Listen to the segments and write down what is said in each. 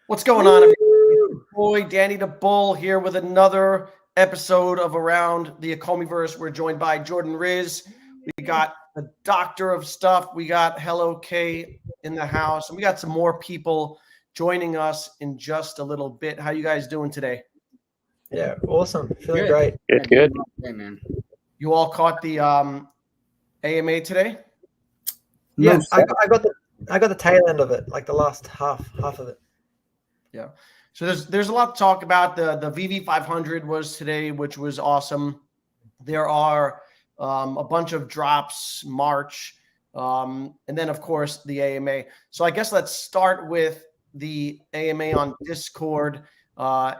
What's going on, everybody? Boy, Danny the Bull here with another episode of Around the Ecomiverse. We're joined by Jordan Riz. We got the Doctor of Stuff. We got Hello K in the house, and we got some more people joining us in just a little bit. How you guys doing today? Yeah, awesome. Feeling great. Good. Hey, man. You all caught the AMA today? Yeah, I got the tail end of it, like the last half of it. Yeah. So there's a lot to talk about. The Veve 500 was today, which was awesome. There are a bunch of drops March, and then of course the AMA. So I guess let's start with the AMA on Discord.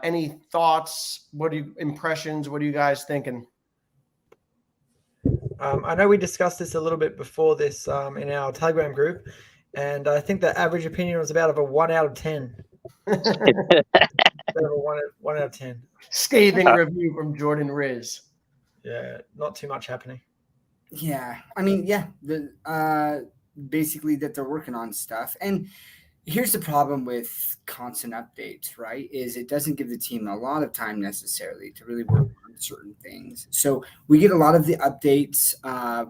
Any thoughts? Impressions? What are you guys thinking? I know we discussed this a little bit before this in our Telegram group, and I think the average opinion was about a 1 out of 10. One out of 10. Scathing review from Jordan Riz. Yeah, not too much happening. Yeah, I mean, basically that they're working on stuff. And here's the problem with constant updates, right? Is it doesn't give the team a lot of time necessarily to really work on certain things. So we get a lot of the updates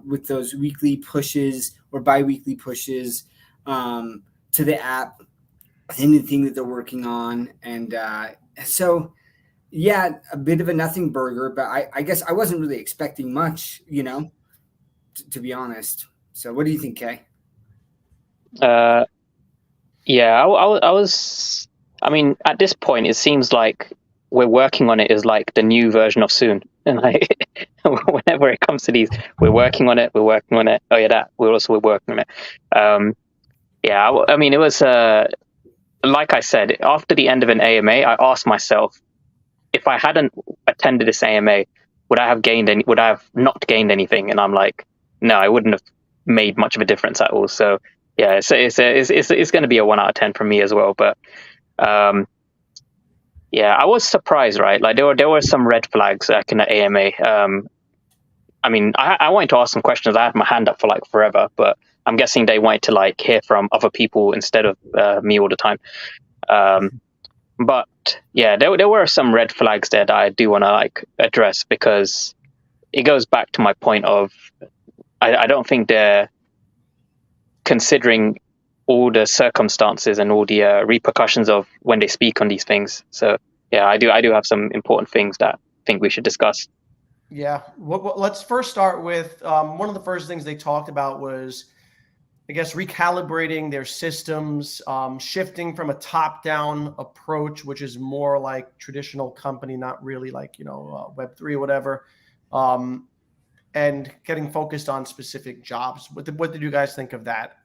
with those weekly pushes or bi-weekly pushes to the app, anything that they're working on. And so, yeah, a bit of a nothing burger, but I guess I wasn't really expecting much, to be honest. So what do you think, Kay? Yeah, I was. I mean, at this point, it seems like we're working on it as like the new version of soon, and like whenever it comes to these, we're working on it. Oh yeah, that we're working on it. Yeah, I mean, it was like I said, after the end of an AMA, I asked myself, if I hadn't attended this AMA, would I have not gained anything? And I'm like, no, I wouldn't have made much of a difference at all. So yeah, it's going to be a 1 out of 10 from me as well. But yeah, I was surprised, right? Like there were some red flags like in the AMA. I mean, I wanted to ask some questions. I had my hand up for like forever, but I'm guessing they wanted to like hear from other people instead of me all the time. But yeah, there were some red flags there that I do want to like address, because it goes back to my point of I don't think they're considering all the circumstances and all the repercussions of when they speak on these things. So yeah, I do have some important things that I think we should discuss. Yeah, let's first start with one of the first things they talked about was, I guess, recalibrating their systems, shifting from a top-down approach, which is more like traditional company, not really like, Web3 or whatever, and getting focused on specific jobs. What did you guys think of that?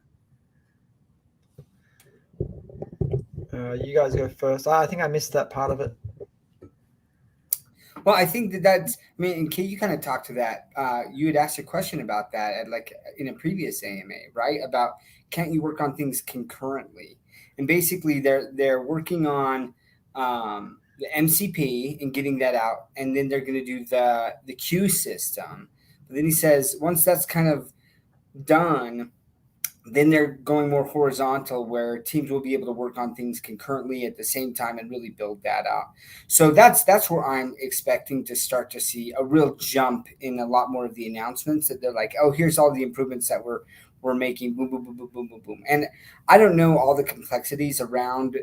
You guys go first. I think I missed that part of it. Well, I think that's, I mean, and Kay, you kind of talked to that. You had asked a question about that at like in a previous AMA, right? About can't you work on things concurrently? And basically they're working on the MCP and getting that out. And then they're going to do the queue system. But then he says, once that's kind of done, then they're going more horizontal, where teams will be able to work on things concurrently at the same time and really build that out. So that's where I'm expecting to start to see a real jump in a lot more of the announcements, that they're like, oh, here's all the improvements that we're making, boom, boom, boom, boom, boom, boom, boom. And I don't know all the complexities around.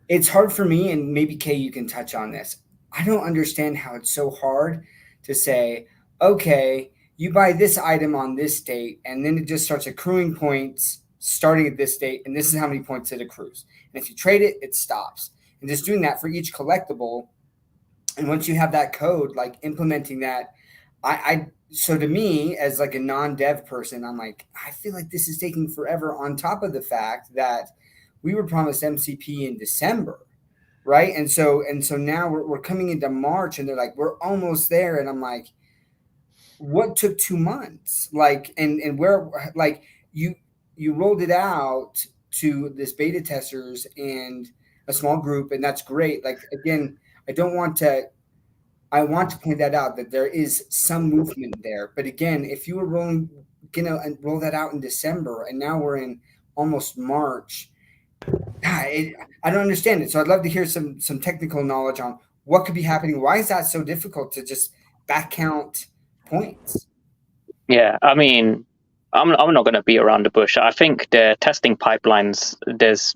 It's hard for me, and maybe Kay, you can touch on this. I don't understand how it's so hard to say, okay, you buy this item on this date, and then it just starts accruing points starting at this date, and this is how many points it accrues. And if you trade it, it stops. And just doing that for each collectible, and once you have that code, like implementing that, so to me, as like a non-dev person, I'm like, I feel like this is taking forever, on top of the fact that we were promised MCP in December, right? And so now we're coming into March, and they're like, we're almost there. And I'm like, what took 2 months? Like, and where, like, you rolled it out to this beta testers and a small group, and that's great. Like, again, I want to point that out, that there is some movement there. But again, if you were rolling gonna roll that out in December, and now we're in almost March. I don't understand it. So I'd love to hear some technical knowledge on what could be happening. Why is that so difficult to just back count points? Yeah, I mean, I'm not going to beat around the bush. I think the testing pipelines, there's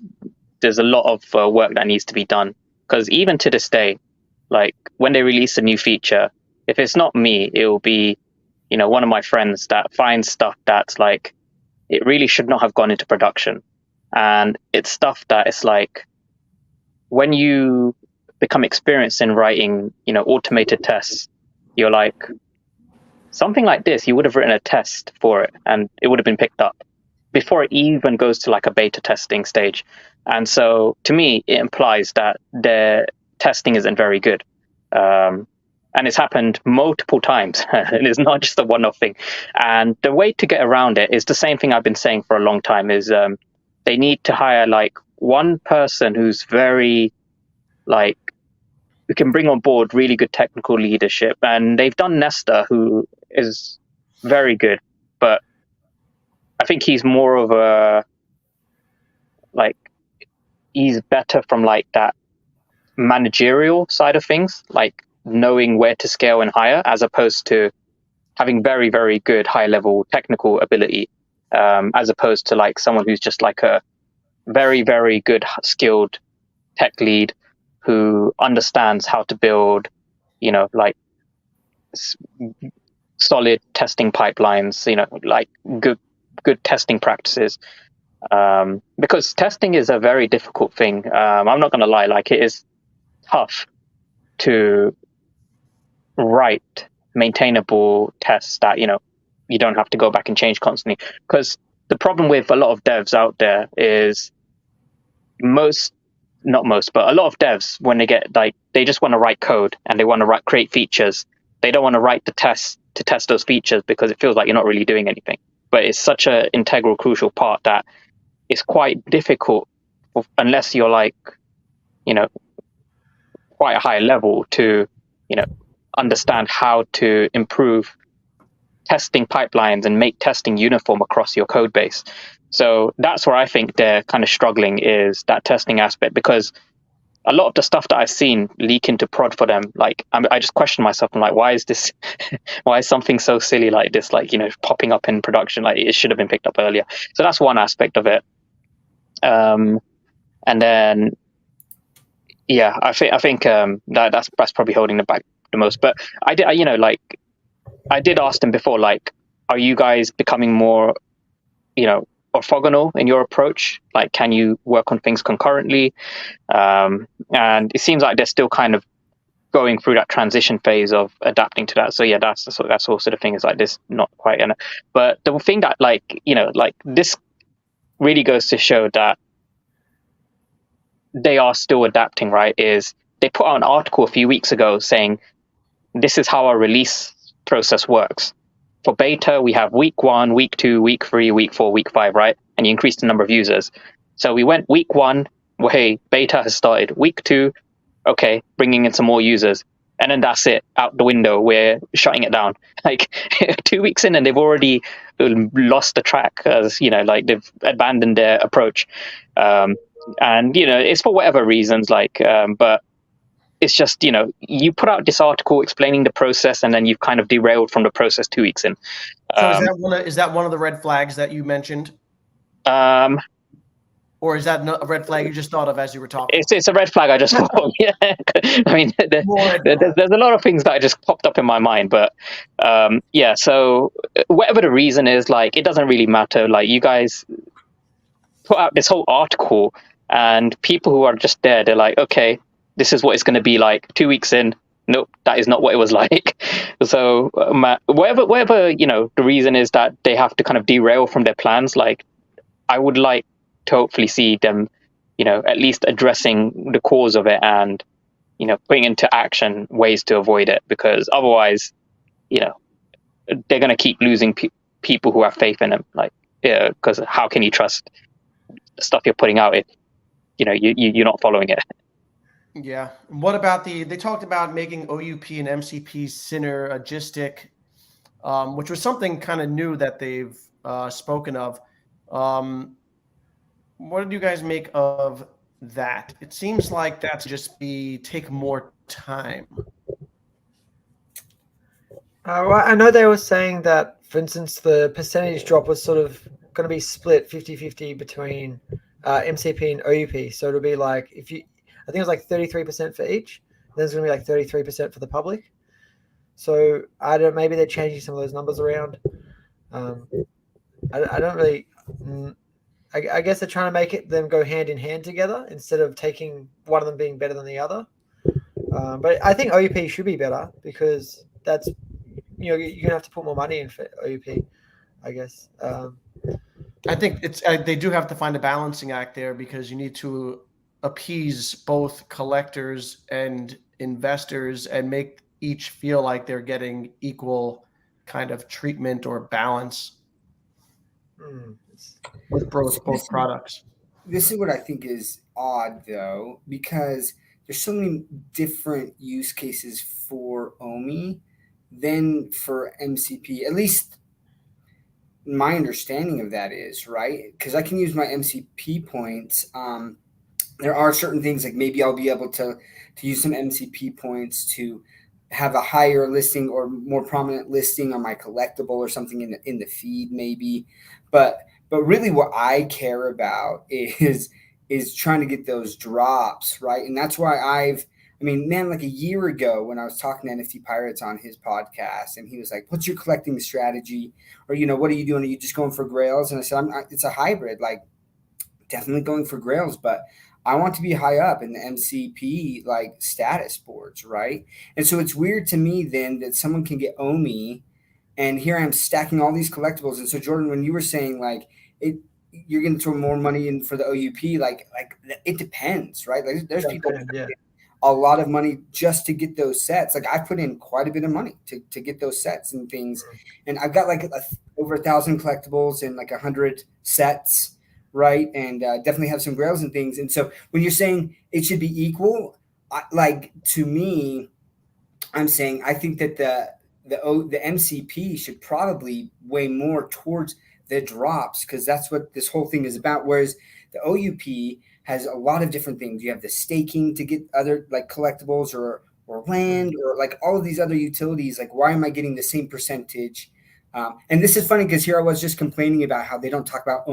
a lot of work that needs to be done, because even to this day, like when they release a new feature, if it's not me, it will be, one of my friends that finds stuff that's like, it really should not have gone into production. And it's stuff that it's like, when you become experienced in writing, automated tests, you're like, something like this, you would have written a test for it and it would have been picked up before it even goes to like a beta testing stage. And so to me, it implies that their testing isn't very good. And it's happened multiple times. And it's not just a one-off thing. And the way to get around it is the same thing I've been saying for a long time, is they need to hire like one person who's very like, who can bring on board really good technical leadership. And they've done Nesta, who is very good, but I think he's more of a, like, he's better from like that managerial side of things, like knowing where to scale and hire, as opposed to having very, very good high level technical ability, as opposed to like someone who's just like a very, very good skilled tech lead who understands how to build, like solid testing pipelines, like good testing practices. Because testing is a very difficult thing. I'm not going to lie, like it is tough to write maintainable tests that, you don't have to go back and change constantly. Because the problem with a lot of devs out there is not most, but a lot of devs, when they get like, they just want to write code and they want to create features. They don't want to write the tests to test those features because it feels like you're not really doing anything. But it's such an integral, crucial part that it's quite difficult, unless you're like, quite a high level, to, understand how to improve testing pipelines and make testing uniform across your code base. So that's where I think they're kind of struggling, is that testing aspect, because a lot of the stuff that I've seen leak into prod for them, like I just question myself. I'm like, why is this? Why is something so silly like this, like, popping up in production? Like it should have been picked up earlier. So that's one aspect of it. And then, yeah, I think that's probably holding them back the most. But I did ask them before, like, are you guys becoming more, orthogonal in your approach? Like, can you work on things concurrently? And it seems like they're still kind of going through that transition phase of adapting to that. So yeah, that's also the thing, is like this not quite. But the thing that like this really goes to show that they are still adapting, right? Is they put out an article a few weeks ago saying this is how our release process works. For beta, we have week 1, week 2, week 3, week 4, week 5, right? And you increase the number of users. So we went week 1, well, hey, beta has started. Week 2, okay, bringing in some more users. And then that's it, out the window, we're shutting it down. Like 2 weeks in and they've already lost the track, as, like they've abandoned their approach. And, it's for whatever reasons, like, but it's just, you put out this article explaining the process and then you've kind of derailed from the process 2 weeks in. So is that one of the red flags that you mentioned? Or is that a red flag you just thought of as you were talking? It's a red flag I just thought. Yeah. I mean, there's a lot of things that just popped up in my mind, but yeah. So whatever the reason is, like, it doesn't really matter. Like, you guys put out this whole article, and people who are just there, they're like, okay, this is what it's going to be like 2 weeks in. Nope, that is not what it was like. So whatever the reason is that they have to kind of derail from their plans, like, I would like to hopefully see them, at least addressing the cause of it and, putting into action ways to avoid it, because otherwise, they're going to keep losing people who have faith in them. Like, because how can you trust the stuff you're putting out if, you're not following it? Yeah. What about they talked about making OUP and MCP synergistic. which was something kind of new that they've spoken of. What did you guys make of that? It seems like that's just take more time. Well, I know they were saying that, for instance, the percentage drop was sort of going to be split 50-50 between MCP and OUP. So it'll be like, I think it was like 33% for each. There's going to be like 33% for the public. So maybe they're changing some of those numbers around. I don't really. I guess they're trying to make them go hand in hand together instead of taking one of them being better than the other. But I think OUP should be better because that's, you're going to have to put more money in for OUP, I guess. I think they do have to find a balancing act there because you need to appease both collectors and investors and make each feel like they're getting equal kind of treatment or balance with both products. This is what I think is odd, though, because there's so many different use cases for OMI than for MCP. At least my understanding of that is, right? Because I can use my MCP points. There are certain things like maybe I'll be able to use some MCP points to have a higher listing or more prominent listing on my collectible or something in the feed, maybe. But really what I care about is trying to get those drops, right? And that's why like a year ago when I was talking to NFT Pirates on his podcast, and he was like, what's your collecting strategy? Or, what are you doing? Are you just going for grails? And I said, it's a hybrid, like definitely going for grails, but I want to be high up in the MCP like status boards, right? And so it's weird to me then that someone can get OMI, and here I am stacking all these collectibles. And so Jordan, when you were saying like you're going to throw more money in for the OUP, like it depends, right? Like there's people a lot of money just to get those sets. Like I put in quite a bit of money to get those sets and things, and I've got like over 1,000 collectibles and like 100 sets. Right. And definitely have some grails and things. And so when you're saying it should be equal, to me, I'm saying I think that the MCP should probably weigh more towards the drops because that's what this whole thing is about. Whereas the OUP has a lot of different things. You have the staking to get other like collectibles or land or like all of these other utilities. Like, why am I getting the same percentage? And this is funny because here I was just complaining about how they don't talk about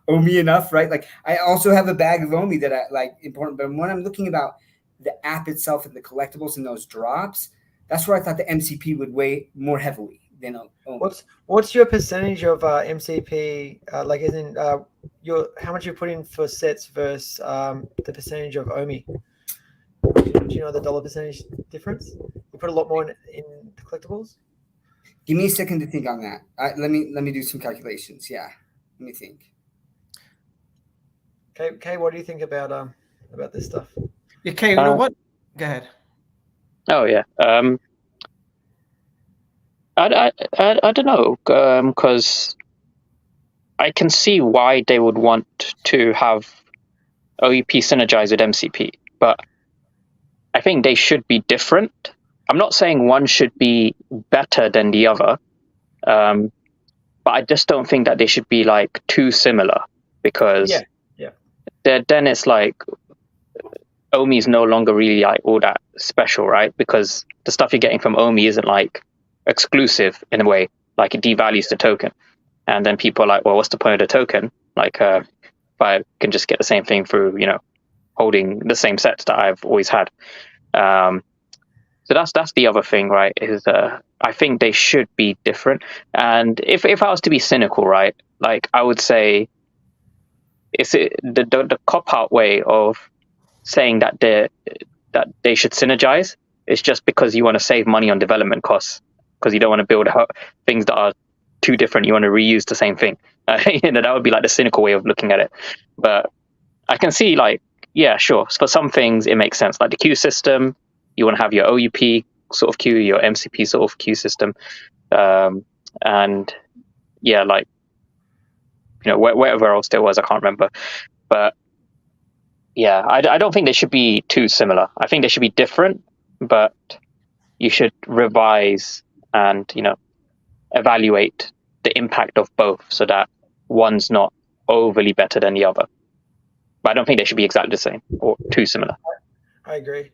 OMI enough, right? Like I also have a bag of OMI that I like important, but when I'm looking about the app itself and the collectibles and those drops, that's where I thought the MCP would weigh more heavily than OMI. What's your percentage of MCP? Like, as in how much you put in for sets versus the percentage of OMI? Do you know the dollar percentage difference? You put a lot more in the collectibles. Give me a second to think on that. Let me do some calculations. Yeah, let me think. Okay, what do you think about this stuff? Yeah, Kay, you know what? Go ahead. Oh yeah. I don't know, because I can see why they would want to have OUP synergize with MCP, but I think they should be different. I'm not saying one should be better than the other, but I just don't think that they should be like too similar because then it's like OMI is no longer really like all that special, right? Because the stuff you're getting from OMI isn't like exclusive in a way, like it devalues the token. And then people are like, well, what's the point of the token? Like if I can just get the same thing through, holding the same sets that I've always had. So that's the other thing, right? Is I think they should be different. And if I was to be cynical, right, like I would say, it's the cop-out way of saying that they should synergize. It's just because you want to save money on development costs because you don't want to build things that are too different. You want to reuse the same thing. That would be like the cynical way of looking at it. But I can see like, yeah, sure. For some things it makes sense, like the queue system. You want to have your OUP sort of queue, your MCP sort of queue system, and yeah, like wherever else there was, I can't remember. But yeah, I don't think they should be too similar. I think they should be different, but you should revise and evaluate the impact of both so that one's not overly better than the other. But I don't think they should be exactly the same or too similar. I agree.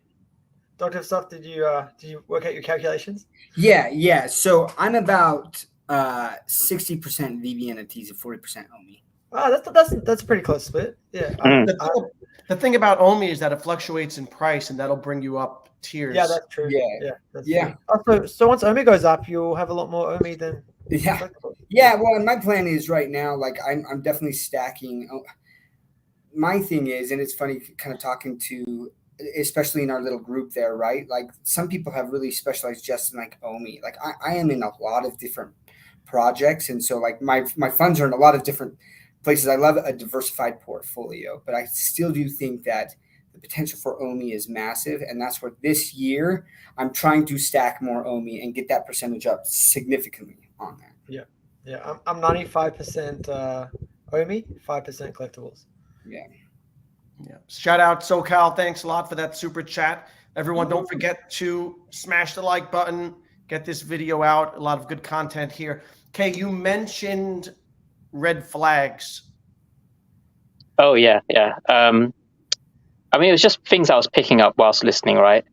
Dr. Stuff, did you work out your calculations? Yeah. So I'm about 60% Vivi NFTs and 40% OMI. Oh, that's a pretty close split. Yeah. The thing about OMI is that it fluctuates in price, and that'll bring you up tiers. Yeah, that's true. Yeah. That's Yeah. True. So once OMI goes up, you'll have a lot more OMI than Yeah. Well, and my plan is right now, like I'm definitely stacking. My thing is, and it's funny kind of talking to, especially in our little group there, right? Like some people have really specialized just in like OMI. Like I am in a lot of different projects. And so like my funds are in a lot of different places. I love a diversified portfolio, but I still do think that the potential for OMI is massive. And that's where this year I'm trying to stack more OMI and get that percentage up significantly on that. Yeah. I'm 95% OMI, 5% collectibles. Yeah. Shout out SoCal. Thanks a lot for that super chat. Everyone, don't forget to smash the like button, get this video out. A lot of good content here. Kay, you mentioned red flags. Oh, yeah. I mean, it was just things I was picking up whilst listening, right?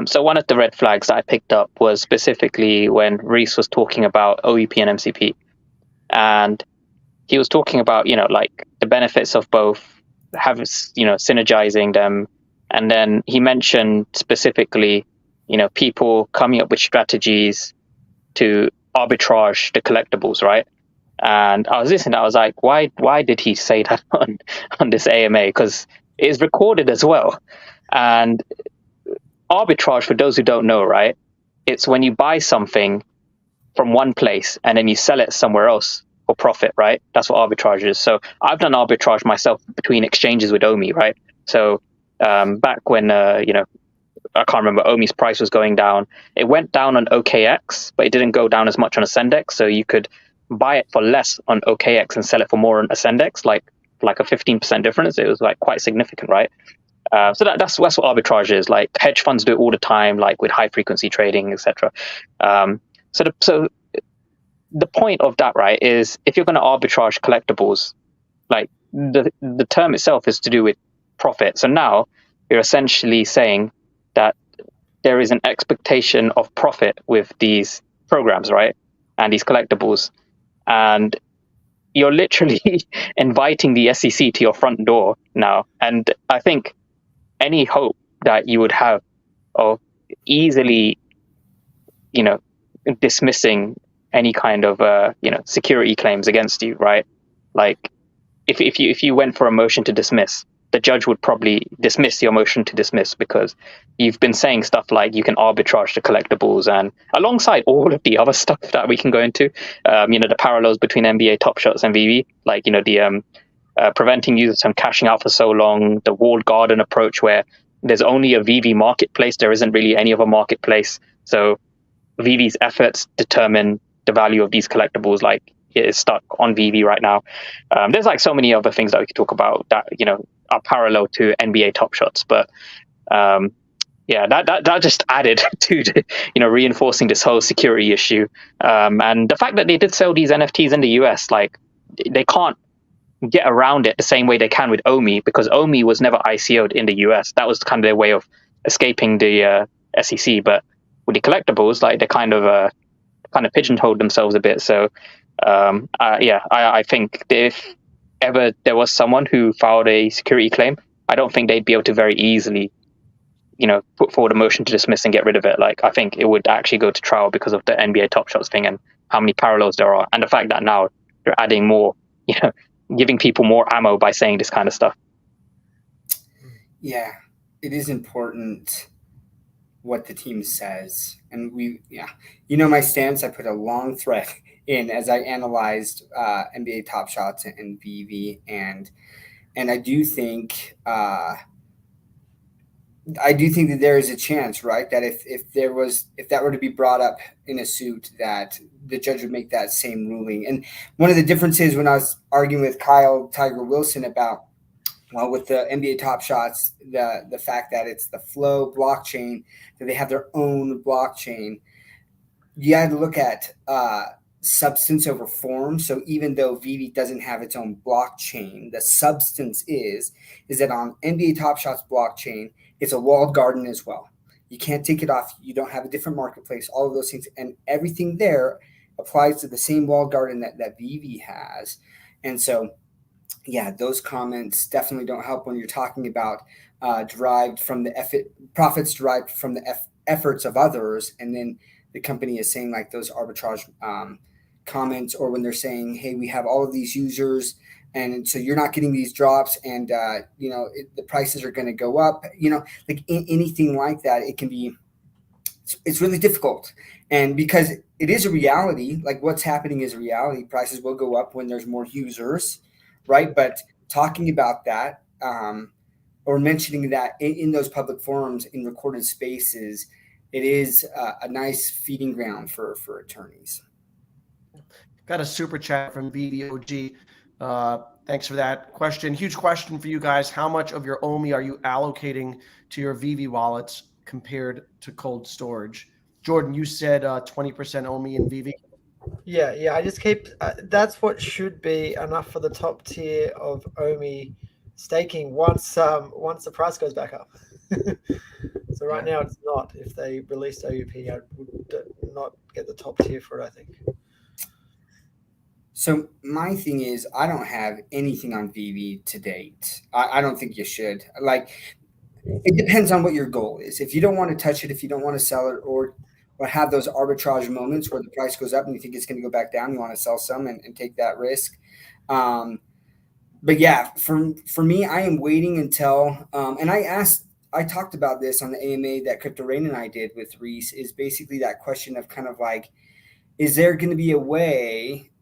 So one of the red flags that I picked up was specifically when Reese was talking about OEP and MCP. And he was talking about, like the benefits of both, synergizing them. And then he mentioned specifically, people coming up with strategies to arbitrage the collectibles, right? And I was listening, I was like, why did he say that on this AMA? Because it is recorded as well. And arbitrage, for those who don't know, right? It's when you buy something from one place and then you sell it somewhere else for profit, right? That's what arbitrage is. So I've done arbitrage myself between exchanges with OMI, right? So back when, I can't remember, OMI's price was going down. It went down on OKX, but it didn't go down as much on Ascendex. So you could buy it for less on OKX and sell it for more on Ascendex, like a 15% difference. It was like quite significant, right? So that's what arbitrage is. Like hedge funds do it all the time, like with high frequency trading, etc. So the point of that, right, is if you're going to arbitrage collectibles, like the term itself is to do with profit. So now you're essentially saying that there is an expectation of profit with these programs, right, and these collectibles, and you're literally inviting the SEC to your front door now. And I think any hope that you would have of easily, dismissing any kind of, security claims against you, right? Like if you went for a motion to dismiss, the judge would probably dismiss your motion to dismiss because you've been saying stuff like you can arbitrage the collectibles, and alongside all of the other stuff that we can go into, the parallels between NBA Top Shots and Veve, like, the preventing users from cashing out for so long, the walled garden approach where there's only a Veve marketplace, there isn't really any other marketplace. So Veve's efforts determine the value of these collectibles, like it is stuck on Veve right now. There's like so many other things that we could talk about that, are parallel to NBA Top Shots. But that just added to, reinforcing this whole security issue. And the fact that they did sell these NFTs in the US, like they can't get around it the same way they can with OMI, because OMI was never ICO'd in the US. That was kind of their way of escaping the SEC. But with the collectibles, like they kind of pigeonholed themselves a bit. So I think if ever there was someone who filed a security claim, I don't think they'd be able to very easily, put forward a motion to dismiss and get rid of it. Like I think it would actually go to trial because of the NBA Top Shots thing and how many parallels there are, and the fact that now you're adding more, giving people more ammo by saying this kind of stuff. Yeah, it is important what the team says. And my stance, I put a long thread in as I analyzed NBA Top Shots and Veve, and I do think that there is a chance, right, that if that were to be brought up in a suit, that the judge would make that same ruling. And one of the differences when I was arguing with Kyle Tiger Willson about, well, with the NBA Top Shots, the fact that it's the Flow blockchain, that they have their own blockchain, you had to look at substance over form. So even though Veve doesn't have its own blockchain, the substance is that on NBA Top Shot's blockchain, it's a walled garden as well. You can't take it off. You don't have a different marketplace, all of those things. And everything there applies to the same walled garden that Veve has. And so, yeah, those comments definitely don't help when you're talking about derived from the profits derived from the efforts of others. And then the company is saying like those arbitrage comments, or when they're saying, hey, we have all of these users, and so you're not getting these drops, and the prices are going to go up, like anything like that. It's really difficult. And because it is a reality, like what's happening is a reality. Prices will go up when there's more users, right? But talking about that or mentioning that in those public forums, in recorded spaces, it is a nice feeding ground for attorneys. Got a super chat from VDOG. Thanks for that question. Huge question for you guys. How much of your OMI are you allocating to your Veve wallets compared to cold storage? Jordan, you said 20% OMI in Veve. Yeah. I just keep that's what should be enough for the top tier of OMI staking once the price goes back up. So right now it's not. If they released OUP, I would not get the top tier for it, I think. So my thing is, I don't have anything on Veve to date. I don't think you should. Like, it depends on what your goal is. If you don't want to touch it, if you don't want to sell it, or have those arbitrage moments where the price goes up and you think it's going to go back down, you want to sell some and take that risk. But yeah, for me, I am waiting until, and I talked about this on the AMA that Crypto Rain and I did with Reese, is basically that question of kind of like, is there going to be a way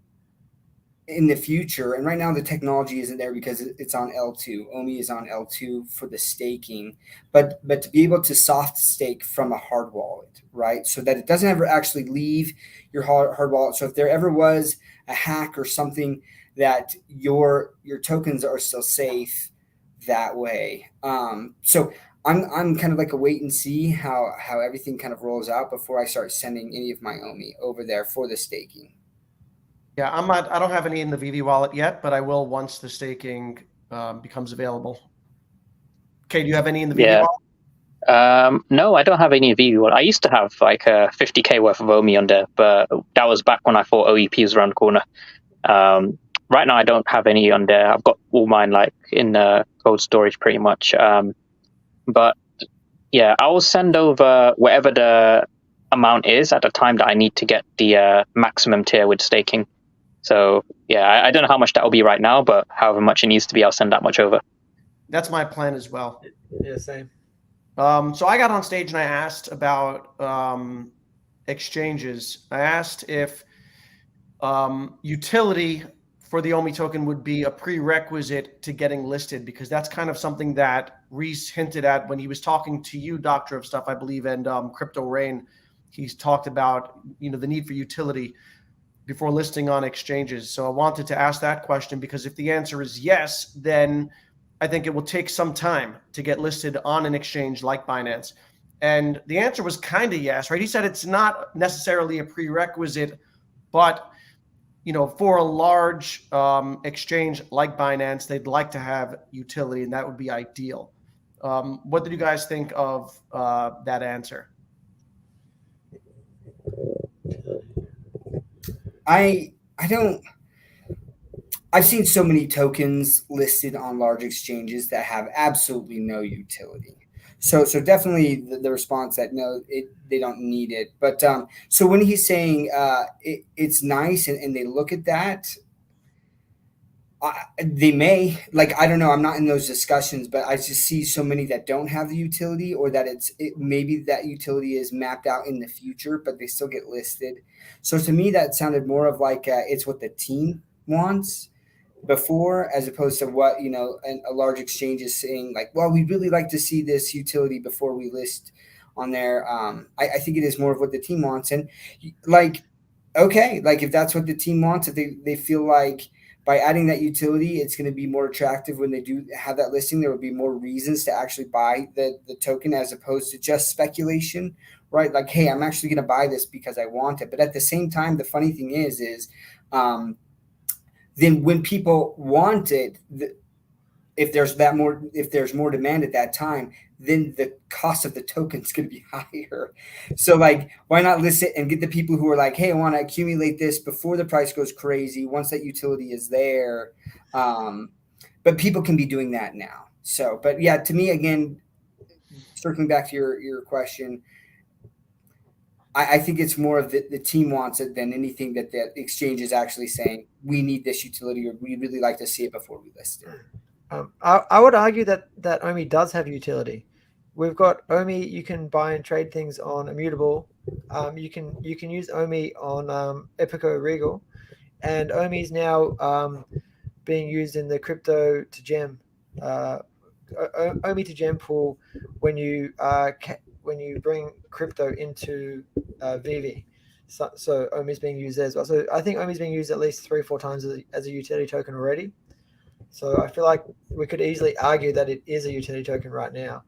in the future? And right now the technology isn't there because it's on L2. OMI is on L2 for the staking, but to be able to soft stake from a hard wallet, right? So that it doesn't ever actually leave your hard wallet. So if there ever was a hack or something, that your tokens are still safe that way. So I'm kind of like a wait and see how everything kind of rolls out before I start sending any of my OMI over there for the staking. Yeah, I don't have any in the Veve wallet yet, but I will once the staking becomes available. Okay, do you have any in the Veve wallet? No, I don't have any Veve wallet. I used to have like 50K worth of OMI on there, but that was back when I thought OEP was around the corner. Right now I don't have any on there. I've got all mine like in cold storage pretty much. But yeah, I will send over whatever the amount is at the time that I need to get the maximum tier with staking. So yeah, I don't know how much that will be right now, but however much it needs to be, I'll send that much over. That's my plan as well. Yeah, same. So I got on stage and I asked about exchanges. I asked if utility for the OMI token would be a prerequisite to getting listed, because that's kind of something that Reese hinted at when he was talking to you, Doctor of Stuff, I believe, and Crypto Rain. He's talked about the need for utility before listing on exchanges. So I wanted to ask that question, because if the answer is yes, then I think it will take some time to get listed on an exchange like Binance. And the answer was kind of yes, right? He said it's not necessarily a prerequisite, but for a large exchange like Binance, they'd like to have utility, and that would be ideal. What did you guys think of that answer? I've seen so many tokens listed on large exchanges that have absolutely no utility. So definitely the response that no, they don't need it. But so when he's saying it's nice and they look at that, they may, like, I don't know, I'm not in those discussions, but I just see so many that don't have the utility, or that maybe that utility is mapped out in the future, but they still get listed. So to me, that sounded more of like it's what the team wants before, as opposed to what a large exchange is saying, like, well, we'd really like to see this utility before we list on there. I think it is more of what the team wants. And like, okay, like if that's what the team wants, if they feel like by adding that utility, it's going to be more attractive when they do have that listing, there will be more reasons to actually buy the token, as opposed to just speculation right? Like, hey, I'm actually going to buy this because I want it. But at the same time, the funny thing is then when people want it, if there's more demand at that time, then the cost of the token is going to be higher. So like, why not list it and get the people who are like, hey, I want to accumulate this before the price goes crazy once that utility is there. But people can be doing that now. So, but yeah, to me, again, circling back to your question, I think it's more of the team wants it than anything that the exchange is actually saying, we need this utility, or we really like to see it before we list it. I would argue that OMI does have utility. We've got OMI. You can buy and trade things on Immutable. You can use OMI on Epico Regal, and OMI is now being used in the crypto to gem OMI to gem pool when you bring crypto into Veve. So OMI is being used there as well. So I think OMI is being used at least 3 or 4 times as a utility token already. So I feel like we could easily argue that it is a utility token right now,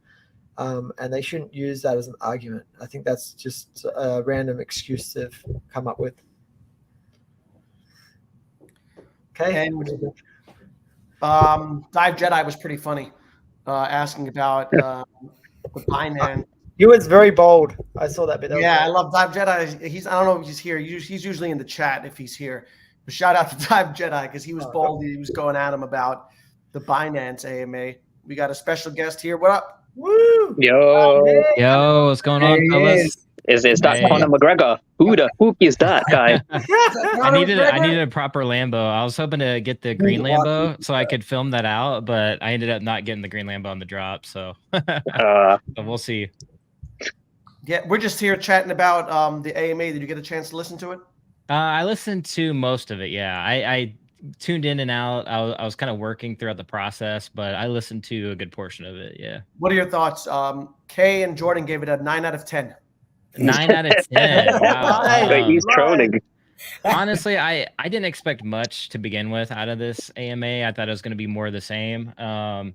and they shouldn't use that as an argument. I think that's just a random excuse to come up with. Okay. And Dive Jedi was pretty funny, asking about the Binance. He was very bold. I saw that bit. Yeah, I love Dive Jedi. I don't know if he's here. He's usually in the chat if he's here. But shout out to Dive Jedi because he was bold. He was going at him about the Binance AMA. We got a special guest here. What up? Woo! Yo, what's going on, fellas? Is that Conor McGregor? Who the hoop is that guy? I needed a proper Lambo. I was hoping to get the green Lambo so I could film that out, but I ended up not getting the green Lambo on the drop. So, so we'll see. Yeah, we're just here chatting about the AMA. Did you get a chance to listen to it? I listened to most of it. Yeah, I tuned in and out. I was kind of working throughout the process, but I listened to a good portion of it. Yeah. What are your thoughts? Kay and Jordan gave it a 9 out of 10. 9 out of 10. Wow. He's trolling. Honestly, I didn't expect much to begin with out of this AMA. I thought it was going to be more of the same. And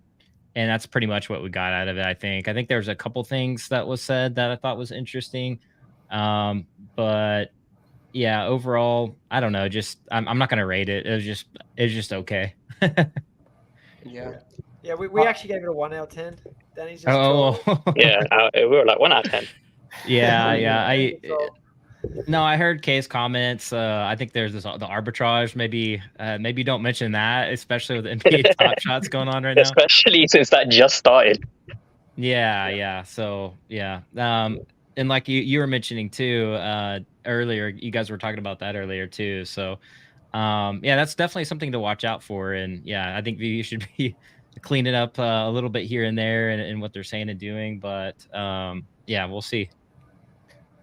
that's pretty much what we got out of it, I think. I think there was a couple things that was said that I thought was interesting. But yeah, overall, I don't know. Just I'm not going to rate it. It was just okay. Yeah. Yeah, we actually gave it a 1 out of 10. Danny's just Yeah, we were like 1 out of 10. Yeah. I heard Kay's comments. I think there's the arbitrage. Maybe don't mention that, especially with the NBA Top Shots going on right now. Especially since that just started. Yeah. So yeah. And like you were mentioning too earlier, you guys were talking about that earlier too. So yeah, that's definitely something to watch out for. And yeah, I think you should be cleaning up a little bit here and there and what they're saying and doing. But yeah, we'll see.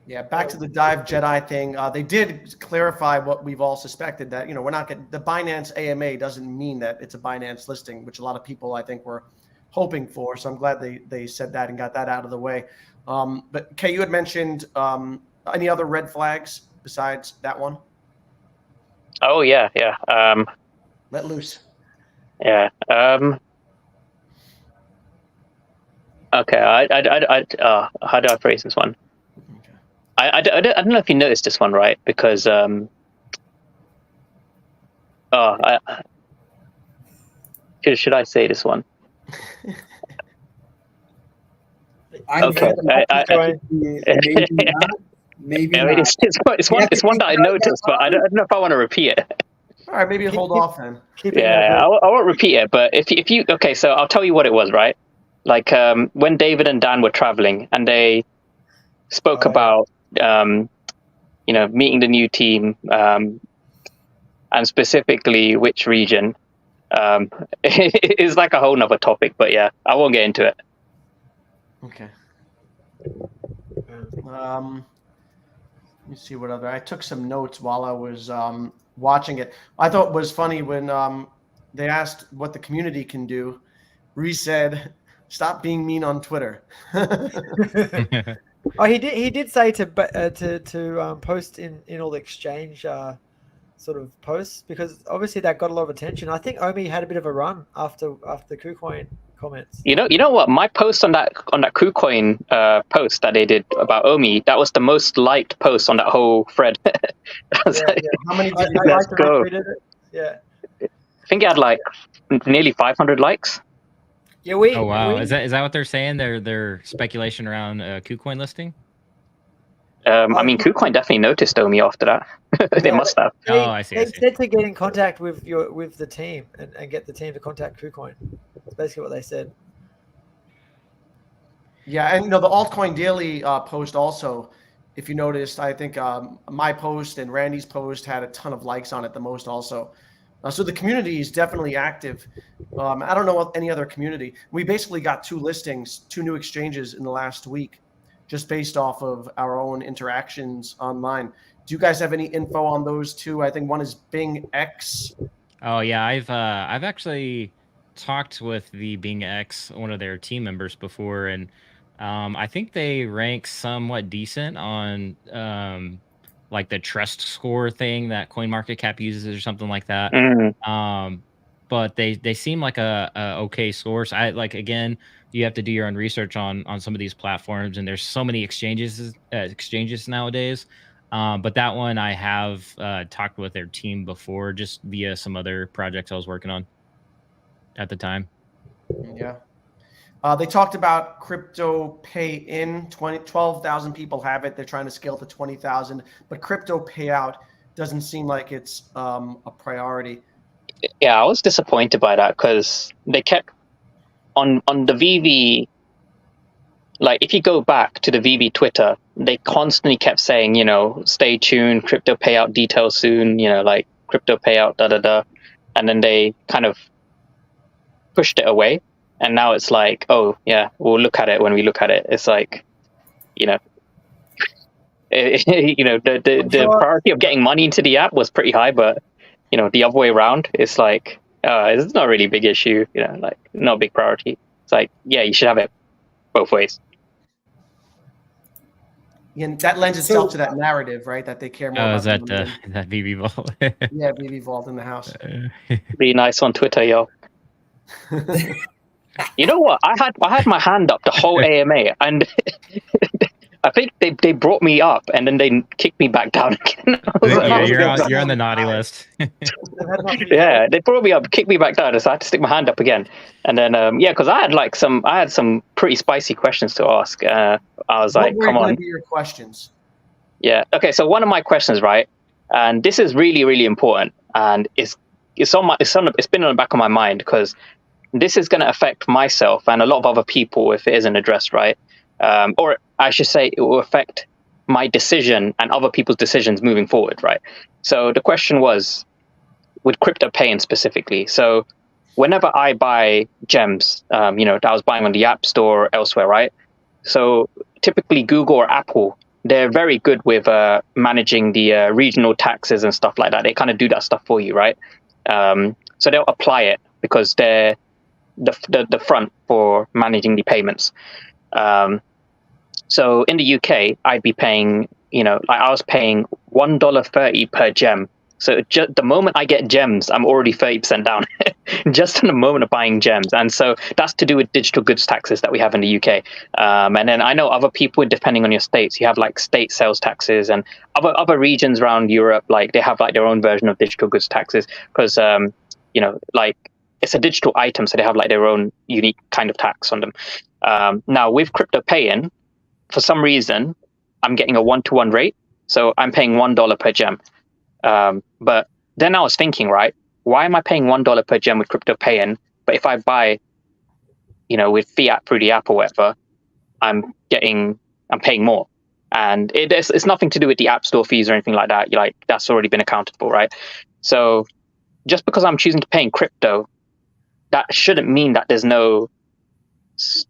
Yeah, back to the Dive Jedi thing. They did clarify what we've all suspected, that we're not getting the Binance AMA doesn't mean that it's a Binance listing, which a lot of people I think were hoping for. So I'm glad they said that and got that out of the way. But Kay, you had mentioned any other red flags besides that one? Oh yeah. Let loose. Yeah. Okay. How do I phrase this one? I don't know if you noticed this one, right? Because should I say this one? Okay. Maybe I mean, it's one that I noticed, but I don't know if I want to repeat it. All right, maybe hold off then. I won't repeat it, but if you okay, so I'll tell you what it was, right? Like when David and Dan were traveling and they spoke about meeting the new team and specifically which region. It's like a whole nother topic, but yeah, I won't get into it. Okay. Let me see what other. I took some notes while I was watching it. I thought it was funny when they asked what the community can do. Reese said, "Stop being mean on Twitter." Oh, he did say to post in all the exchange sort of posts, because obviously that got a lot of attention. I think OMI had a bit of a run after KuCoin comments. You know what? My post on that KuCoin post that they did about OMI, that was the most liked post on that whole thread. I was like, How many did you I let's go. retweeted it. Yeah. I think it had like nearly 500 likes. Yeah, we. Oh wow, we, is that what they're saying? Their speculation around KuCoin listing? I mean, KuCoin definitely noticed OMI after that. They Yeah, must have. They, Oh, I see. They said to get in contact with the team and get the team to contact KuCoin. That's basically what they said. Yeah, and the altcoin daily post also, if you noticed, I think my post and Randy's post had a ton of likes on it, the most also. So the community is definitely active. I don't know what any other community. We basically got 2 listings, 2 new exchanges in the last week, just based off of our own interactions online. Do you guys have any info on those 2? I think one is Bing X. Oh yeah, I've actually talked with the Bing X, one of their team members before, and I think they rank somewhat decent on like the trust score thing that CoinMarketCap uses or something like that. But they seem like a okay source. I like, again, you have to do your own research on some of these platforms, and there's so many exchanges nowadays. But that one I have talked with their team before, just via some other projects I was working on at the time. Yeah. They talked about crypto pay in. 12,000 people have it. They're trying to scale to 20,000, but crypto payout doesn't seem like it's a priority. Yeah, I was disappointed by that because they kept on the Veve. Like, if you go back to the Veve Twitter, they constantly kept saying, stay tuned, crypto payout details soon, like crypto payout, and then they kind of pushed it away. And now it's like, oh yeah, we'll look at it when we look at it. It's like, the priority of getting money into the app was pretty high, but the other way around, it's like, it's not really a big issue, like not a big priority. It's like, yeah, you should have it both ways. And that lends itself to that narrative, right? That they care more about. Is that that Veve Vault? Yeah, Veve Vault in the house. Be nice on Twitter, yo. You know what? I had my hand up the whole AMA, and I think they brought me up, and then they kicked me back down again. You're on the naughty list. Yeah, they brought me up, kicked me back down, so I had to stick my hand up again. And then because I had some pretty spicy questions to ask. I was like, come on. What were your questions? Yeah. Okay. So one of my questions, right, and this is really, really important, and it's been on the back of my mind because this is going to affect myself and a lot of other people if it isn't addressed right. Or I should say it will affect my decision and other people's decisions moving forward, right? So the question was, with crypto paying specifically. So whenever I buy gems, that I was buying on the App Store or elsewhere, right? So typically Google or Apple, they're very good with managing the regional taxes and stuff like that. They kind of do that stuff for you, right? So they'll apply it because they're the front for managing the payments. So in the UK, I'd be paying, I was paying $1.30 per gem. So the moment I get gems, I'm already 30% down just in the moment of buying gems. And so that's to do with digital goods taxes that we have in the UK. And then I know other people, depending on your states, you have like state sales taxes, and other regions around Europe, like they have like their own version of digital goods taxes because, like it's a digital item. So they have like their own unique kind of tax on them. Now with crypto paying, for some reason, I'm getting a 1-to-1 rate. So I'm paying $1 per gem. But then I was thinking, right, why am I paying $1 per gem with crypto paying? But if I buy, with fiat through the app or whatever, I'm paying more. And it's nothing to do with the App Store fees or anything like that. Like that's already been accounted for, right? So just because I'm choosing to pay in crypto, that shouldn't mean that there's no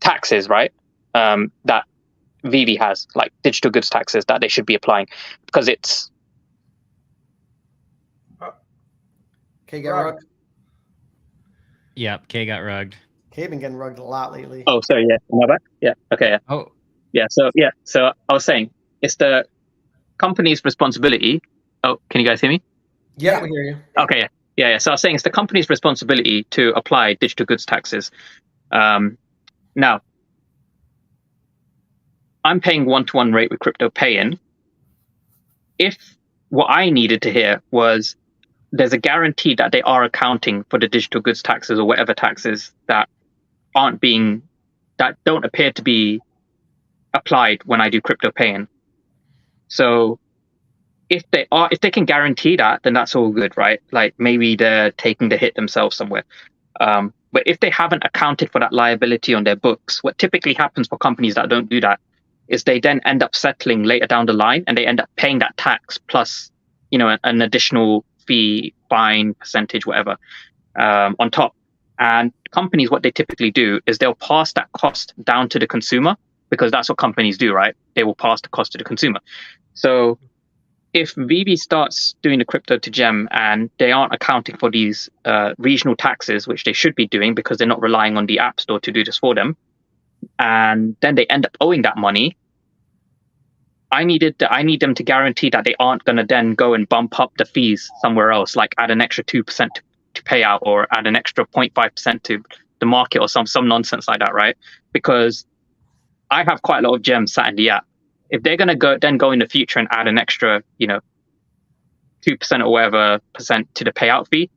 taxes, right? That Veve has, like digital goods taxes that they should be applying, because it's. K got rugged. Yep, K got rugged. K been getting rugged a lot lately. Oh, sorry. Yeah, am I back? Yeah. Okay. Yeah. Oh. Yeah. So I was saying it's the company's responsibility. Oh, can you guys hear me? Yeah, we hear you. Okay. Yeah. So I was saying it's the company's responsibility to apply digital goods taxes. Now, I'm paying 1-to-1 rate with crypto pay-in. If what I needed to hear was there's a guarantee that they are accounting for the digital goods taxes or whatever taxes that don't appear to be applied when I do crypto pay-in. So if they can guarantee that, then that's all good, right? Like maybe they're taking the hit themselves somewhere. But if they haven't accounted for that liability on their books, what typically happens for companies that don't do that is they then end up settling later down the line, and they end up paying that tax plus, an additional fee, fine, percentage, whatever, on top. And companies, what they typically do is they'll pass that cost down to the consumer, because that's what companies do, right? They will pass the cost to the consumer. So if Veve starts doing the crypto to gem and they aren't accounting for these regional taxes, which they should be doing because they're not relying on the app store to do this for them, and then they end up owing that money, I need them to guarantee that they aren't going to then go and bump up the fees somewhere else, like add an extra 2% to payout, or add an extra 0.5% to the market, or some nonsense like that, right? Because I have quite a lot of gems sat in the app. If they're going to go in the future and add an extra, 2% or whatever percent to the payout fee,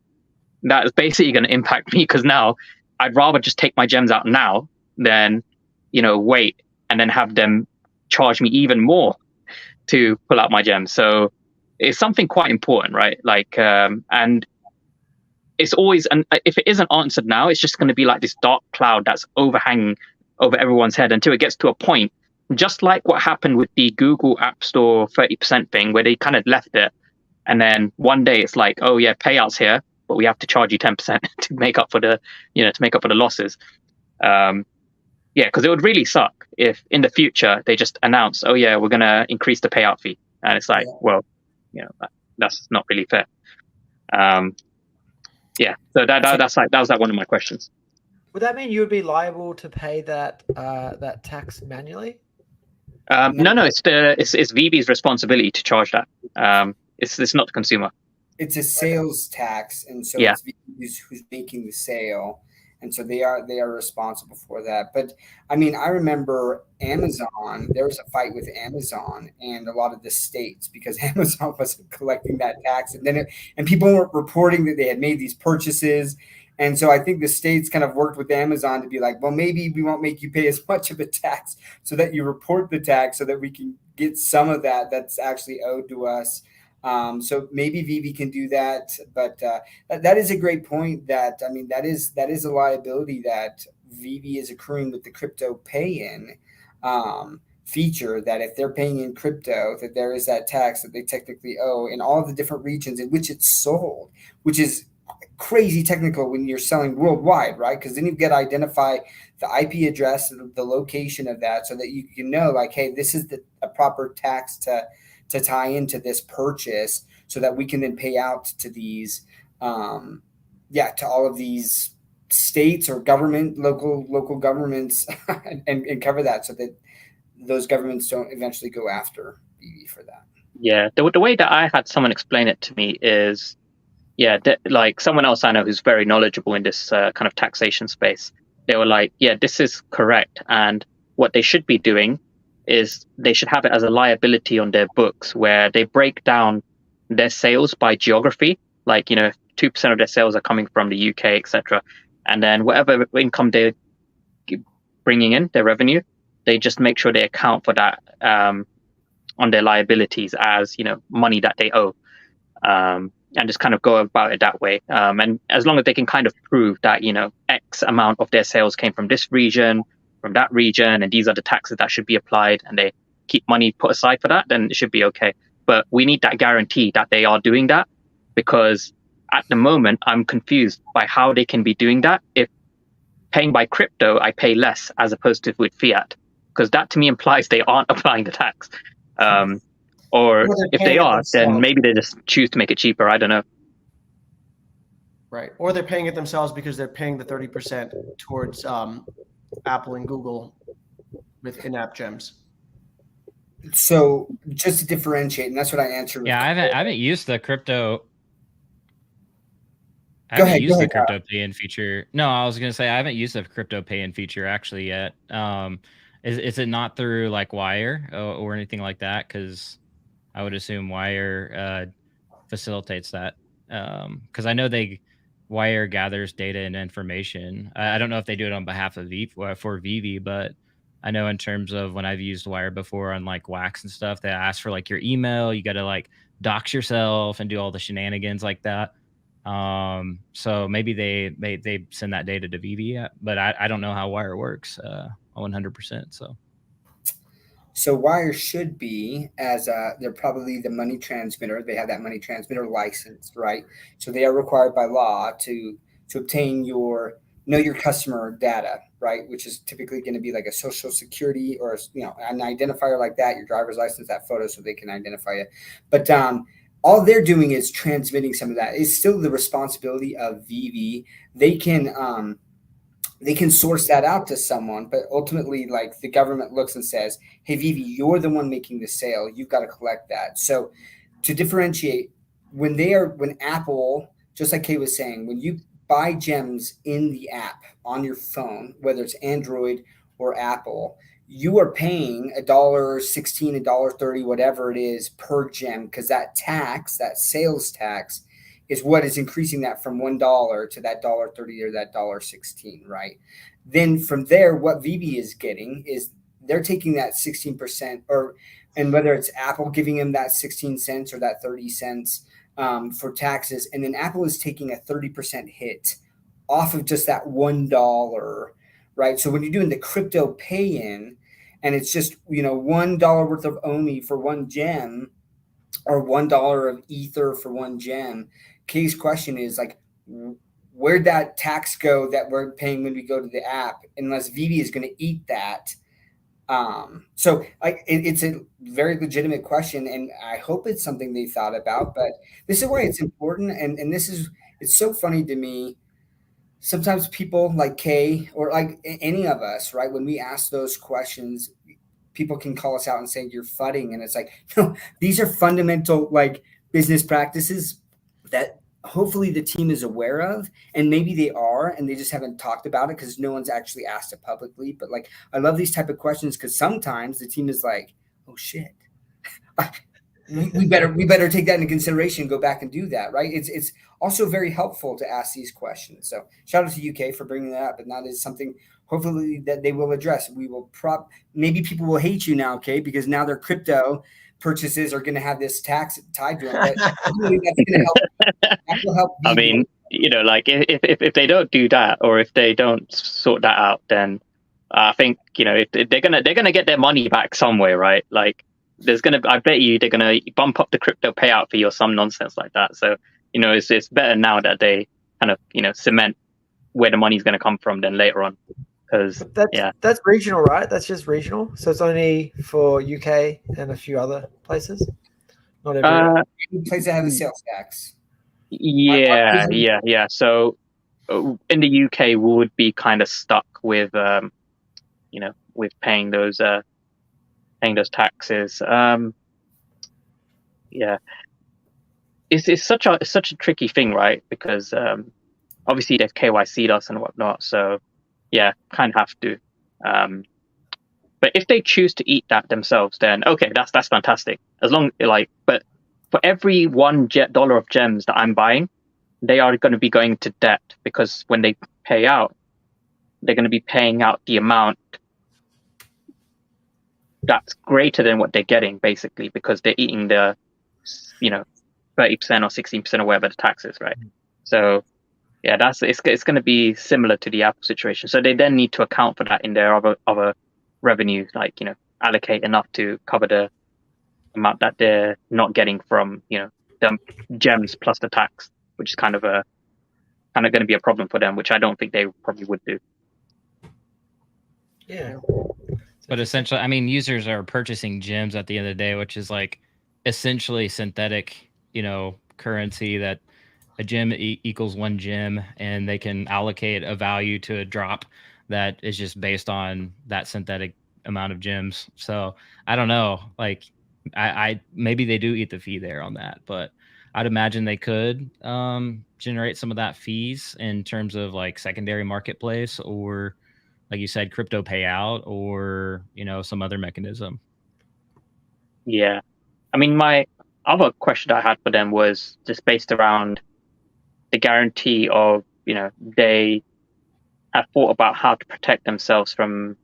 that is basically going to impact me, because now I'd rather just take my gems out now than, wait and then have them charge me even more to pull out my gems. So it's something quite important, right? Like, and it's always, and if it isn't answered now, it's just going to be like this dark cloud that's overhanging over everyone's head until it gets to a point, just like what happened with the Google App Store 30% thing, where they kind of left it. And then one day it's like, oh yeah, payouts here, but we have to charge you 10% to make up for the, losses. Yeah, because it would really suck if in the future they just announce, oh yeah, we're going to increase the payout fee. And it's like, well, that's not really fair. Yeah, so that was one of my questions. Would that mean you would be liable to pay that tax manually? No, it's Veve's responsibility to charge that. It's not the consumer. It's a sales tax, and so it's Veve who's making the sale, and so they are responsible for that. But I mean, I remember Amazon. There was a fight with Amazon and a lot of the states, because Amazon wasn't collecting that tax, and people weren't reporting that they had made these purchases. And so I think the states kind of worked with Amazon to be like, well, maybe we won't make you pay as much of a tax so that you report the tax so that we can get some of that that's actually owed to us. So maybe Veve can do that. But that is a great point. That is a liability that Veve is accruing with the crypto pay-in feature, that if they're paying in crypto, that there is that tax that they technically owe in all of the different regions in which it's sold, which is crazy technical when you're selling worldwide, right? Because then you've got to identify the IP address, the location of that, so that you can know, like, hey, this is a proper tax to tie into this purchase, so that we can then pay out to these, to all of these states or local governments, and cover that, so that those governments don't eventually go after Veve for that. Yeah, the way that I had someone explain it to me is, like someone else I know who's very knowledgeable in this kind of taxation space, they were like, yeah, this is correct. And what they should be doing is they should have it as a liability on their books, where they break down their sales by geography. Like, 2% of their sales are coming from the UK, etc. And then whatever income they're bringing in, their revenue, they just make sure they account for that on their liabilities as, money that they owe. And just kind of go about it that way. And as long as they can kind of prove that, X amount of their sales came from this region, from that region, and these are the taxes that should be applied, and they keep money put aside for that, then it should be okay. But we need that guarantee that they are doing that, because at the moment, I'm confused by how they can be doing that. If paying by crypto, I pay less as opposed to with fiat, because that to me implies they aren't applying the tax. Or if they are, then maybe they just choose to make it cheaper. I don't know. Right. Or they're paying it themselves because they're paying the 30% towards Apple and Google with in-app gems. So just to differentiate, and that's what I answered. Yeah, I haven't used the crypto. I Go haven't ahead. used the Go ahead. crypto pay-in feature. No, I was gonna say I haven't used the crypto pay-in feature actually yet. Is it not through like Wire or anything like that? Because I would assume Wire facilitates that. Because I know Wire gathers data and information. I don't know if they do it on behalf of for Vivi, but I know in terms of when I've used Wire before on like Wax and stuff, they ask for like your email. You got to like dox yourself and do all the shenanigans like that. So maybe they send that data to Vivi, but I don't know how Wire works 100%. So Wire should be as they're probably the money transmitter. They have that money transmitter license, right? So they are required by law to obtain your know your customer data, right? Which is typically going to be like a social security or an identifier like that, your driver's license, that photo, so they can identify you. But all they're doing is transmitting some of that. It's still the responsibility of Vivi. They can source that out to someone, but ultimately, like, the government looks and says, hey, Vivi, you're the one making the sale. You've got to collect that. So to differentiate, when Apple, just like Kay was saying, when you buy gems in the app on your phone, whether it's Android or Apple, you are paying $1.16, $1.30, whatever it is per gem, because that sales tax, is what is increasing that from $1 to that $1.30 or that $1.16, right? Then from there, what Vivi is getting is they're taking that 16%, and whether it's Apple giving them that 16 cents or that 30 cents for taxes, and then Apple is taking a 30% hit off of just that $1, right? So when you're doing the crypto pay-in, and it's just $1 worth of OMI for one gem, or $1 of ether for one gem. Kay's question is like, where'd that tax go that we're paying when we go to the app? Unless Vivi is going to eat that. So like it's a very legitimate question, and I hope it's something they thought about. But this is why it's important, and it's so funny to me. Sometimes people like Kay or like any of us, right? When we ask those questions, people can call us out and say you're fudding, and it's like, no, these are fundamental like business practices that hopefully the team is aware of, and maybe they are and they just haven't talked about it because no one's actually asked it publicly. But like, I love these type of questions because sometimes the team is like, oh shit, we better take that into consideration and go back and do that, right? It's also very helpful to ask these questions. So shout out to UK for bringing that up, and that is something hopefully that they will address. We will maybe people will hate you now, okay, because now their crypto purchases are going to have this tax tied to them. But hopefully that's going to help. That will help. I mean, like if they don't do that, or if they don't sort that out, then I think if they're gonna get their money back some way, right? Like I bet you they're gonna bump up the crypto payout fee or some nonsense like that. So it's better now that they kind of cement where the money's going to come from than later on. Because that's regional, right? That's just regional. So it's only for UK and a few other places. Not everywhere. Places that have the sales tax. Yeah. So in the UK, we would be kind of stuck with with paying those taxes. It's such a tricky thing, right? Because obviously they've KYC'd us and whatnot, so kind of have to. But if they choose to eat that themselves, then okay, that's fantastic. As long but for every $1 of gems that I'm buying, they are going to be going to debt, because when they pay out, they're going to be paying out the amount that's greater than what they're getting, basically, because they're eating the 30% or 16% or whatever the tax is, right? So it's going to be similar to the Apple situation. So they then need to account for that in their other revenue, like allocate enough to cover the amount that they're not getting from the gems plus the tax, which is kind of going to be a problem for them, which I don't think they probably would do. Yeah. But essentially, I mean, users are purchasing gems at the end of the day, which is like essentially synthetic, currency, that a gem equals one gem, and they can allocate a value to a drop that is just based on that synthetic amount of gems. So I don't know, like I maybe they do eat the fee there on that, but I'd imagine they could generate some of that fees in terms of like secondary marketplace, or like you said, crypto payout, or some other mechanism. Yeah. I mean, my other question I had for them was just based around the guarantee of, they have thought about how to protect themselves from,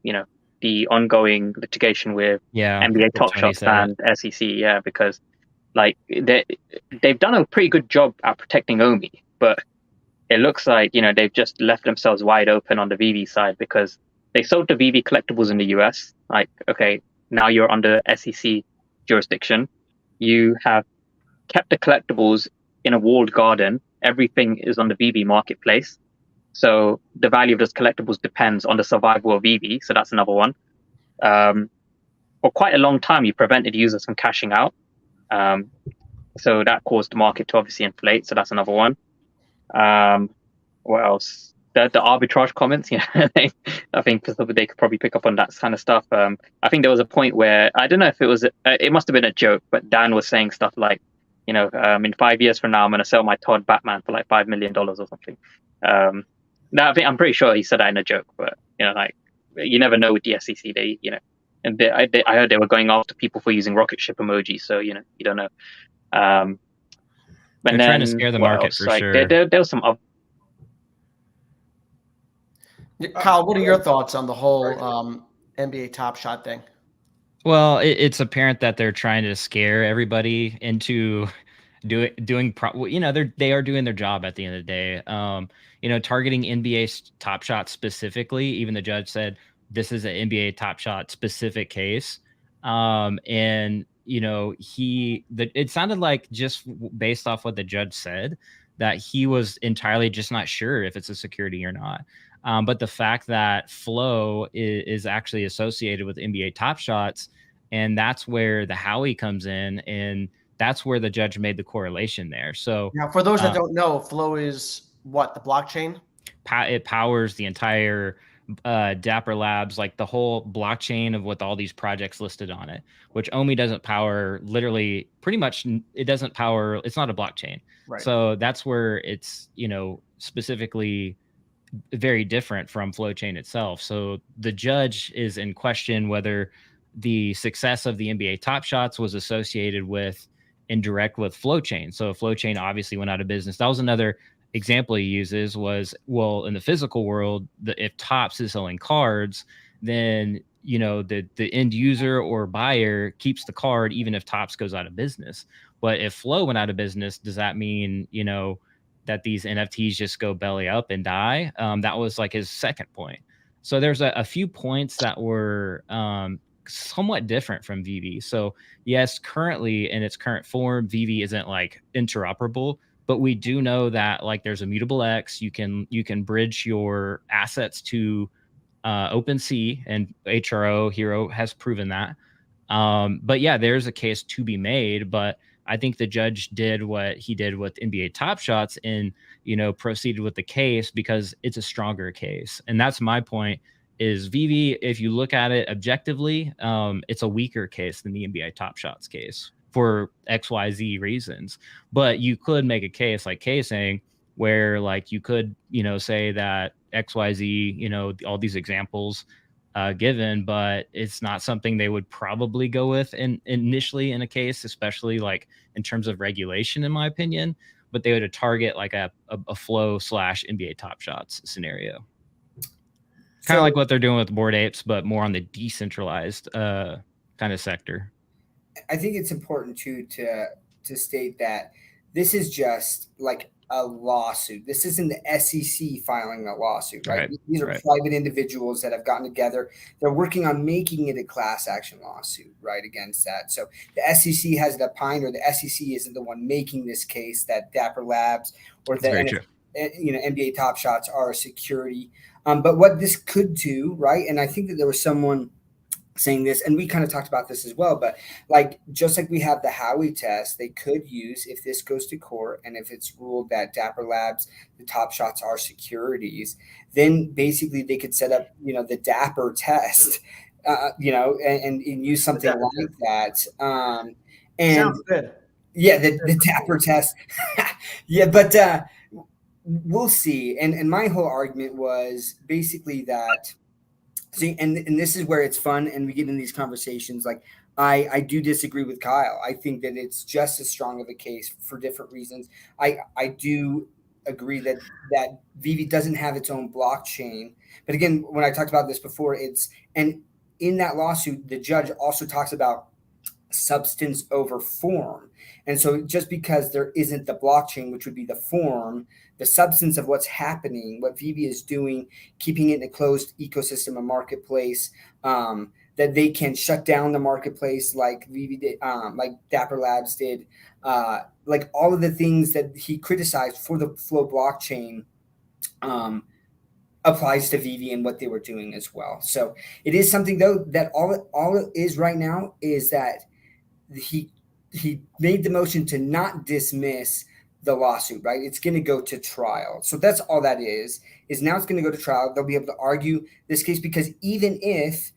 the ongoing litigation with NBA Top Tony Shots said and SEC. Yeah, because like they've done a pretty good job at protecting OMI, but it looks like, they've just left themselves wide open on the VV side, because they sold the VV collectibles in the US. Like, okay, now you're under SEC jurisdiction. You have kept the collectibles in a walled garden. Everything is on the VV marketplace. So the value of those collectibles depends on the survival of VV. So that's another one. For quite a long time, you prevented users from cashing out. So that caused the market to obviously inflate. So that's another one. What else? The arbitrage comments, I think they could probably pick up on that kind of stuff. I think there was a point where, I don't know if it was, it must have been a joke, but Dan was saying stuff like, in 5 years from now, I'm going to sell my Todd Batman for like $5 million or something. I'm pretty sure he said that in a joke, but like, you never know with the SEC. And I heard they were going after people for using rocket ship emojis, so you don't know. They're trying to scare the market for sure. There was some other. Kyle, what are your thoughts on the whole NBA Top Shot thing? Well, it's apparent that they're trying to scare everybody into they are doing their job at the end of the day. Targeting NBA Top Shot specifically, even the judge said this is an NBA Top Shot specific case. It sounded like, just based off what the judge said, that he was entirely just not sure if it's a security or not. But the fact that Flow is actually associated with NBA Top Shots, and that's where the Howie comes in, and that's where the judge made the correlation there. So now, for those that don't know, Flow is what, the blockchain? It powers the entire Dapper Labs, like the whole blockchain of with all these projects listed on it, which OMI doesn't power. Literally, pretty much, it doesn't power. It's not a blockchain. Right. So that's where it's specifically very different from Flowchain itself. So the judge is in question whether the success of the NBA Top Shots was associated with indirect with Flowchain. So Flowchain obviously went out of business. That was another example he uses was, well, in the physical world, if Topps is selling cards, then the end user or buyer keeps the card even if Topps goes out of business. But if Flow went out of business, does that mean that these NFTs just go belly up and die? That was like his second point. So there's a few points that were somewhat different from Veve. So yes, currently in its current form, Veve isn't like interoperable, but we do know that like there's a mutable X. You can bridge your assets to OpenSea, and HRO Hero has proven that. But yeah, there's a case to be made, but I think the judge did what he did with NBA Top Shots and, proceeded with the case because it's a stronger case. And that's my point is Veve, if you look at it objectively, it's a weaker case than the NBA Top Shots case for XYZ reasons. But you could make a case like Kay saying where like you could, say that XYZ, all these examples given, but it's not something they would probably go with initially in a case, especially like in terms of regulation, in my opinion. But they would target like a Flow / NBA Top Shots scenario, kind of like what they're doing with Bored Apes, but more on the decentralized kind of sector. I think it's important too to state that this is just like a lawsuit. This isn't the SEC filing a lawsuit, right? These are private individuals that have gotten together. They're working on making it a class action lawsuit, right, against that. So the SEC hasn't opined, or the SEC isn't the one making this case that Dapper Labs or the NBA Top Shots are a security. But what this could do, right? And I think that there was someone saying this, and we kind of talked about this as well, but like just like we have the Howie test, they could use, if this goes to court and if it's ruled that Dapper Labs, the Top Shots are securities, then basically they could set up the Dapper test, and use something like that. And sounds good. Yeah, the Dapper test. Yeah, but we'll see. And my whole argument was basically that. See, and this is where it's fun, and we get in these conversations. Like, I do disagree with Kyle. I think that it's just as strong of a case for different reasons. I do agree that Vivi doesn't have its own blockchain. But again, when I talked about this before, and in that lawsuit, the judge also talks about substance over form. And so just because there isn't the blockchain, which would be the form, the substance of what's happening, what Vivi is doing, keeping it in a closed ecosystem, a marketplace, that they can shut down the marketplace like Vivi did, like Dapper Labs did, like all of the things that he criticized for the Flow blockchain applies to Vivi and what they were doing as well. So it is something, though, that all it is right now is that he made the motion to not dismiss the lawsuit, right? It's going to go to trial. So that's all that is now it's going to go to trial. They'll be able to argue this case, because even if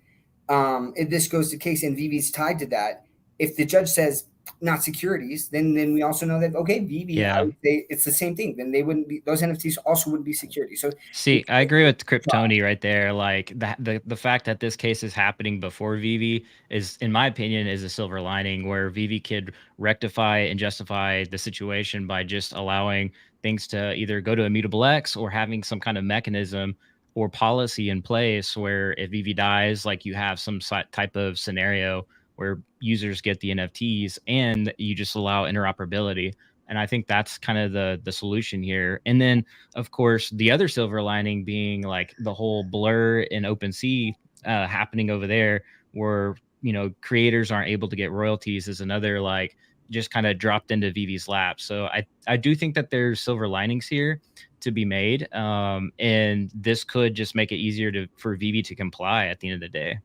this goes to case and Vivi's tied to that, if the judge says not securities, then we also know that, okay, Vivi, it's the same thing. Then they wouldn't be, those NFTs also wouldn't be securities. So see, I agree with Kryptoni right there. Like the fact that this case is happening before Vivi is, in my opinion, is a silver lining, where Vivi could rectify and justify the situation by just allowing things to either go to Immutable X, or having some kind of mechanism or policy in place where if Vivi dies, like you have some type of scenario where users get the NFTs and you just allow interoperability. And I think that's kind of the solution here. And then, of course, the other silver lining being like the whole Blur and OpenSea happening over there, where, you know, creators aren't able to get royalties, is another like just kind of dropped into Vivi's lap. So I do think that there's silver linings here to be made. And this could just make it easier for Vivi to comply at the end of the day.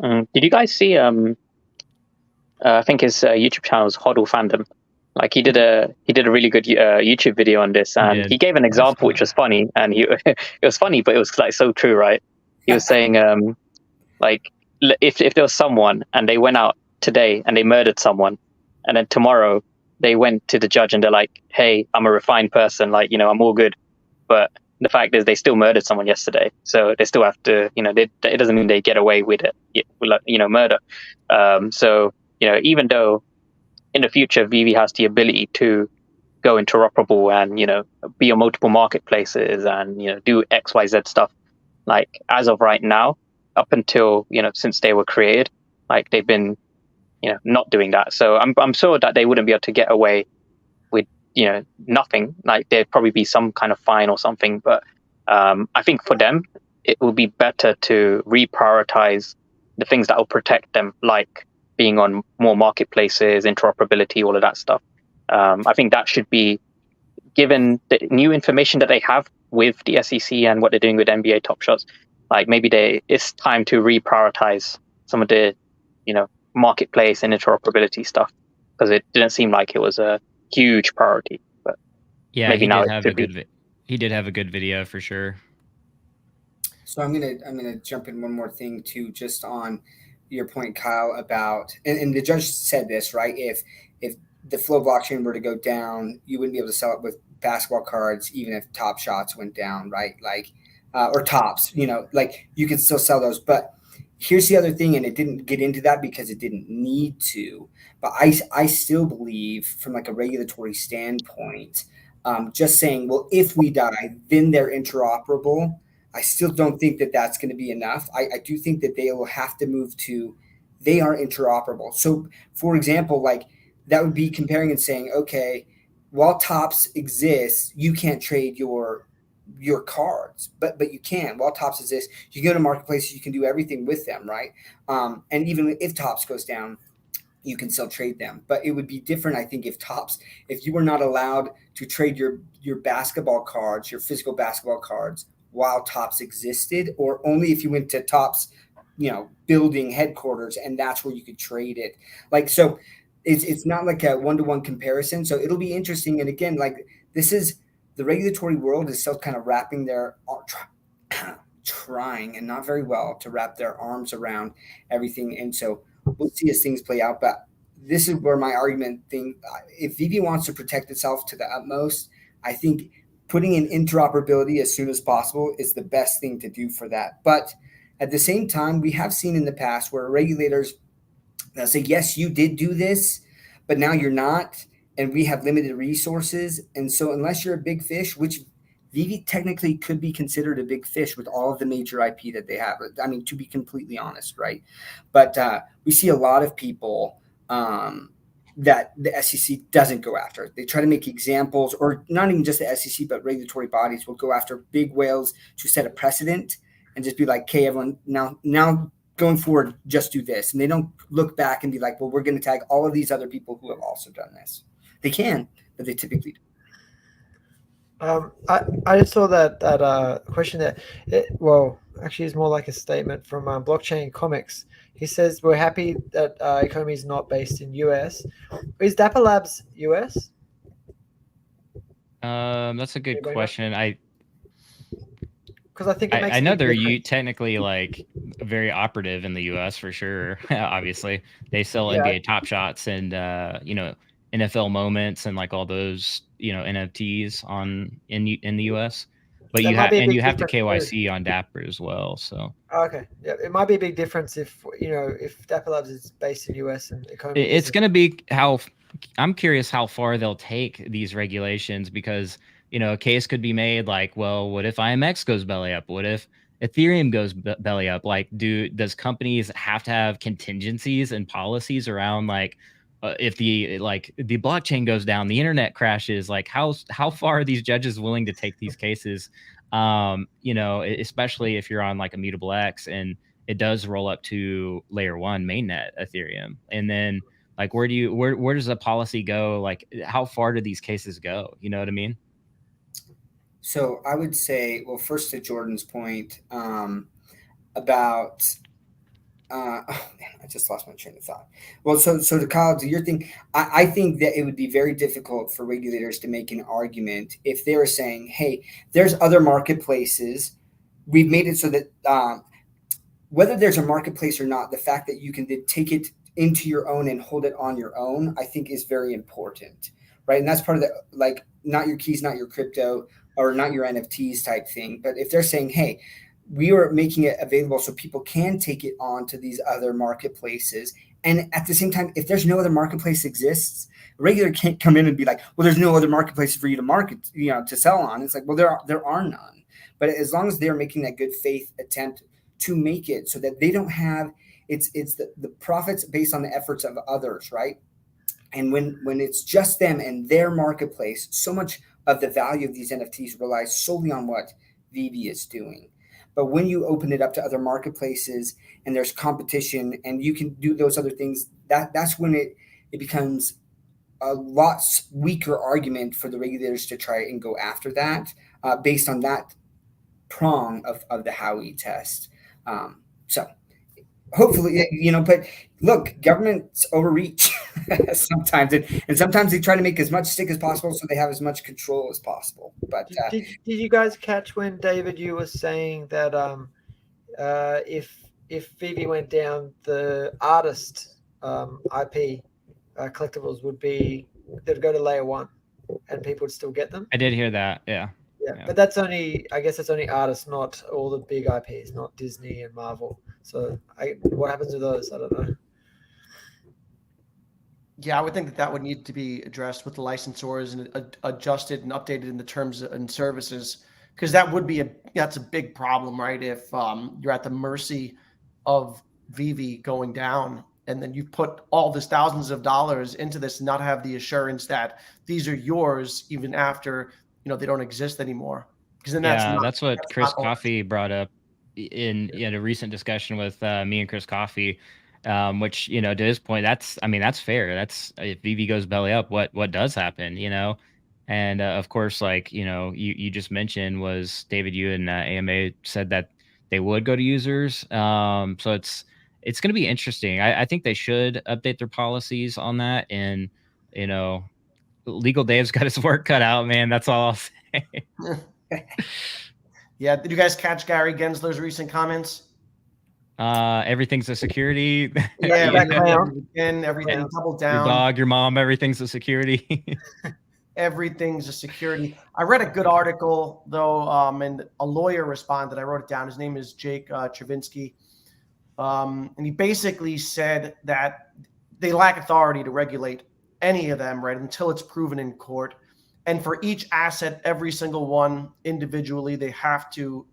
Did you guys see? I think his YouTube channel is Hodl Fandom. Like he did a really good YouTube video on this, and he gave an example which was funny, and it was funny, but it was like so true, right? He was saying, like if there was someone and they went out today and they murdered someone, and then tomorrow they went to the judge and they're like, "Hey, I'm a refined person, like, you know, I'm all good," but the fact is they still murdered someone yesterday, so they still have to, you know, it doesn't mean they get away with it, you know, murder. So, you know, even though in the future Vivi has the ability to go interoperable and, you know, be on multiple marketplaces and, you know, do XYZ stuff, like as of right now, up until, you know, since they were created, like they've been, you know, not doing that. So I'm sure that they wouldn't be able to get away with, you know, nothing. Like there'd probably be some kind of fine or something, but I think for them it would be better to reprioritize the things that will protect them, like being on more marketplaces, interoperability, all of that stuff. I think that should be, given the new information that they have with the SEC and what they're doing with NBA Top Shots, like maybe it's time to reprioritize some of the, you know, marketplace and interoperability stuff, because it didn't seem like it was a huge priority. But yeah, maybe now he did have a good video for sure. So I'm gonna jump in one more thing too, just on your point, Kyle, about, and the judge said this, right? If the Flow blockchain were to go down, you wouldn't be able to sell it with basketball cards, even if Top Shots went down, right? Like, or Tops, you know, like you could still sell those. But here's the other thing, and it didn't get into that because it didn't need to. But I still believe, from like a regulatory standpoint, just saying, well, if we die, then they're interoperable. I still don't think that that's going to be enough. I do think that they will have to move to, they are interoperable. So, for example, like that would be comparing and saying, okay, while Tops exists, you can't trade your cards, but you can. While Tops exists, you go to marketplaces, you can do everything with them, right? And even if Tops goes down, you can still trade them. But it would be different, I think, if you were not allowed to trade your basketball cards, your physical basketball cards, while Tops existed, or only if you went to Tops, you know, building headquarters, and that's where you could trade it. Like, so it's not like a one-to-one comparison. So it'll be interesting. And again, like, this is, the regulatory world is still kind of wrapping trying, and not very well, to wrap their arms around everything. And so we'll see as things play out. But this is where my argument thing, if Vivi wants to protect itself to the utmost, I think putting in interoperability as soon as possible is the best thing to do for that. But at the same time, we have seen in the past where regulators say, yes, you did do this, but now you're not, and we have limited resources. And so unless you're a big fish, which Vivi technically could be considered a big fish with all of the major IP that they have. I mean, to be completely honest, right? But we see a lot of people that the SEC doesn't go after. They try to make examples, or not even just the SEC, but regulatory bodies will go after big whales to set a precedent and just be like, okay, everyone, now going forward, just do this. And they don't look back and be like, well, we're going to tag all of these other people who have also done this. They can, but they typically don't. I just saw that question there. Well, actually, it's more like a statement from Blockchain Comics. He says, we're happy that economy is not based in US. Is Dapper Labs US? That's a good question. Because I think it makes I know they're technically like very operative in the US for sure. Obviously, they sell NBA Top Shots and NFL Moments and like all those NFTs in the US. But you have to KYC on Dapper as well. So okay, yeah, it might be a big difference if Dapper Labs is based in US and economy. It's going to be I'm curious how far they'll take these regulations, because a case could be made like, well, what if IMX goes belly up? What if Ethereum goes belly up? Like, does companies have to have contingencies and policies around like, if the blockchain goes down, the internet crashes, like how far are these judges willing to take these cases? Especially if you're on like Immutable X and it does roll up to layer 1 mainnet Ethereum. And then like, where does the policy go? Like, how far do these cases go? You know what I mean? So I would say, well, first to Jordan's point about oh man, I just lost my train of thought. Well, so to Kyle, to your thing, I think that it would be very difficult for regulators to make an argument if they were saying, hey, there's other marketplaces. We've made it so that whether there's a marketplace or not, the fact that you can take it into your own and hold it on your own, I think is very important, right? And that's part of the, like, not your keys, not your crypto, or not your NFTs type thing. But if they're saying, hey, we are making it available so people can take it on to these other marketplaces. And at the same time, if there's no other marketplace exists, a regular can't come in and be like, well, there's no other marketplace for you to market, to sell on. It's like, well, there are none. But as long as they're making that good faith attempt to make it so that they don't have, it's the profits based on the efforts of others, right? And when it's just them and their marketplace, so much of the value of these NFTs relies solely on what Vivi is doing. But when you open it up to other marketplaces and there's competition and you can do those other things, that's when it becomes a lot weaker argument for the regulators to try and go after that based on that prong of the Howey test. So hopefully, but look, governments overreach sometimes, and sometimes they try to make as much stick as possible so they have as much control as possible. But did you guys catch when David, you were saying that if Vivi went down, the artist IP collectibles they'd go to layer 1 and people would still get them? I did hear that. Yeah. But that's only artists, not all the big IPs, not Disney and Marvel. So what happens to those? I don't know. Yeah, I would think that would need to be addressed with the licensors and adjusted and updated in the terms and services, because that's a big problem, right? If you're at the mercy of Vivi going down, and then you put all this thousands of dollars into this and not have the assurance that these are yours even after they don't exist anymore. Because then that's what Chris Coffey brought up in a recent discussion with me and Chris Coffey, which to his point, that's fair. That's if Vivi goes belly up, what does happen, and of course, like you just mentioned, was David, you and AMA said that they would go to users. So it's going to be interesting. I think they should update their policies on that, and Legal Dave's got his work cut out, man. That's all I'll say. Yeah. Did you guys catch Gary Gensler's recent comments? Everything's a security. Yeah, that clown. again, everything double Your down. dog, your mom, everything's a security. Everything's a security. I read a good article though, and a lawyer responded. I wrote it down. His name is Jake Travinsky, and he basically said that they lack authority to regulate any of them, right, until it's proven in court. And for each asset, every single one individually, they have to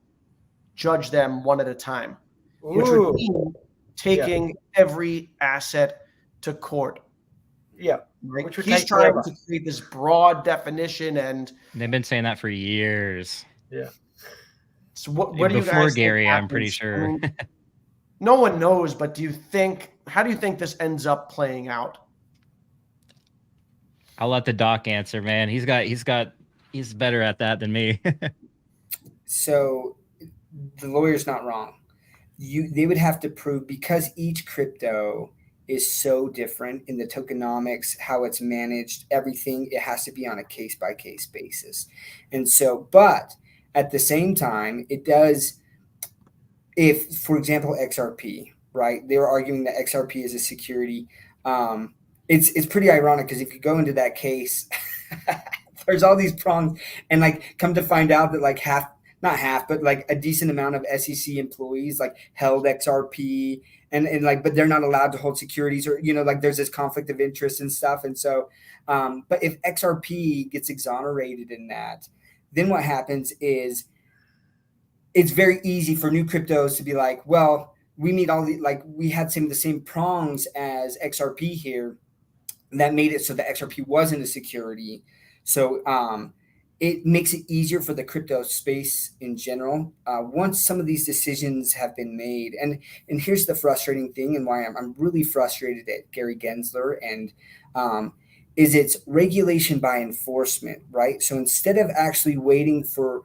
judge them one at a time, which would mean taking every asset to court. Yeah. Right? Which would He's take trying forever. to create this broad definition, and They've been saying that for years. Yeah. so what do you Before guys think Gary, I'm pretty happens? sure. I mean, no one knows, but how do you think this ends up playing out? I'll let the doc answer, man. He's better at that than me. So the lawyer's not wrong. They would have to prove, because each crypto is so different in the tokenomics, how it's managed, everything, it has to be on a case-by-case basis. And so, but at the same time, it does, if, for example, XRP, right? They were arguing that XRP is a security. It's pretty ironic, because if you go into that case, there's all these prongs, and like come to find out that like not half, but like a decent amount of SEC employees like held XRP, and like, but they're not allowed to hold securities, or, like there's this conflict of interest and stuff. And so, but if XRP gets exonerated in that, then what happens is it's very easy for new cryptos to be like, well, we meet all the, like we had some of the same prongs as XRP here. And that made it so that XRP wasn't a security. So it makes it easier for the crypto space in general. Once some of these decisions have been made, and here's the frustrating thing, and why I'm really frustrated at Gary Gensler, and is it's regulation by enforcement, right? So instead of actually waiting for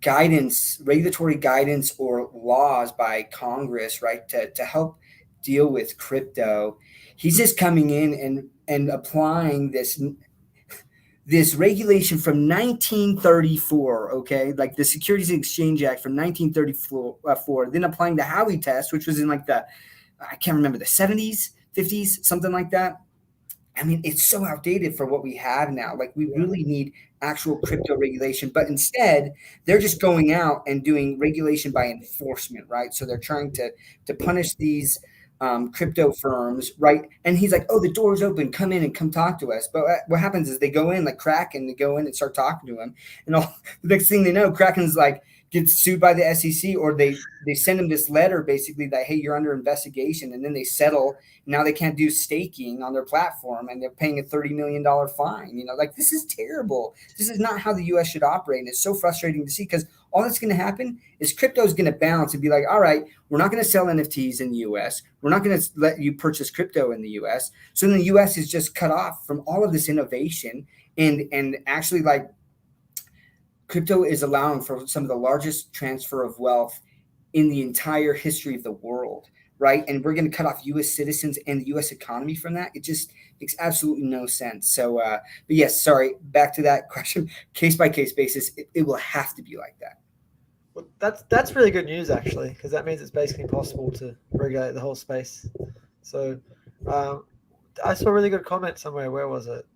guidance, regulatory guidance or laws by Congress, right, to help deal with crypto, he's just coming in and applying this regulation from 1934, okay, like the Securities and Exchange Act from 1934, then applying the Howey test, which was in like I can't remember, the 70s, 50s, something like that. I mean, it's so outdated for what we have now. Like, we really need actual crypto regulation, but instead they're just going out and doing regulation by enforcement, right? So they're trying to punish these crypto firms, right? And he's like, oh, the door's open, come in and come talk to us. But what happens is they go in like Kraken, they go in and start talking to him, and the next thing they know, Kraken's like gets sued by the SEC, or they send him this letter basically that, hey, you're under investigation, and then they settle. Now they can't do staking on their platform, and they're paying a $30 million fine. Like, this is terrible. This is not how the US should operate. And it's so frustrating to see, because all that's going to happen is crypto is going to bounce and be like, all right, we're not going to sell NFTs in the US. We're not going to let you purchase crypto in the US. So then the US is just cut off from all of this innovation, and actually, like, crypto is allowing for some of the largest transfer of wealth in the entire history of the world, right? And we're going to cut off U.S. citizens and the U.S. economy from that. It just makes absolutely no sense. So, but yes, sorry, back to that question, case-by-case basis, it will have to be like that. Well, that's really good news, actually, because that means it's basically impossible to regulate the whole space. So I saw a really good comment somewhere. Where was it?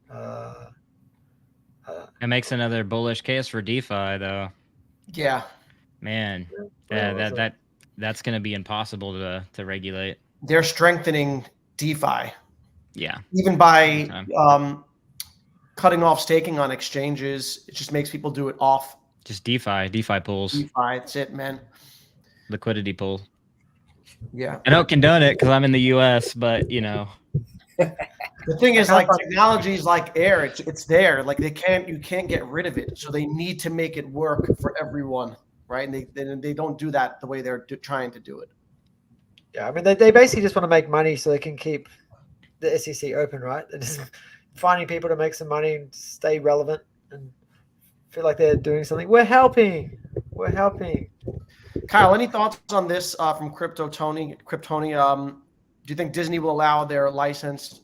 It makes another bullish case for DeFi, though. Yeah, Man, that's going to be impossible to regulate. they're strengthening DeFi, Yeah. even by cutting off staking on exchanges. It just makes people do it off Just DeFi pools, DeFi. That's it, man. liquidity pool. Yeah. I don't condone it because I'm in the US, but The thing is, like, technology is like air. It's there. Like, you can't get rid of it. So they need to make it work for everyone, right? And they don't do that the way they're trying to do it. Yeah, I mean, they basically just want to make money so they can keep the SEC open, right? They're just finding people to make some money and stay relevant and feel like they're doing something. We're helping. Kyle, any thoughts on this from Kryptoni? Do you think Disney will allow their licensed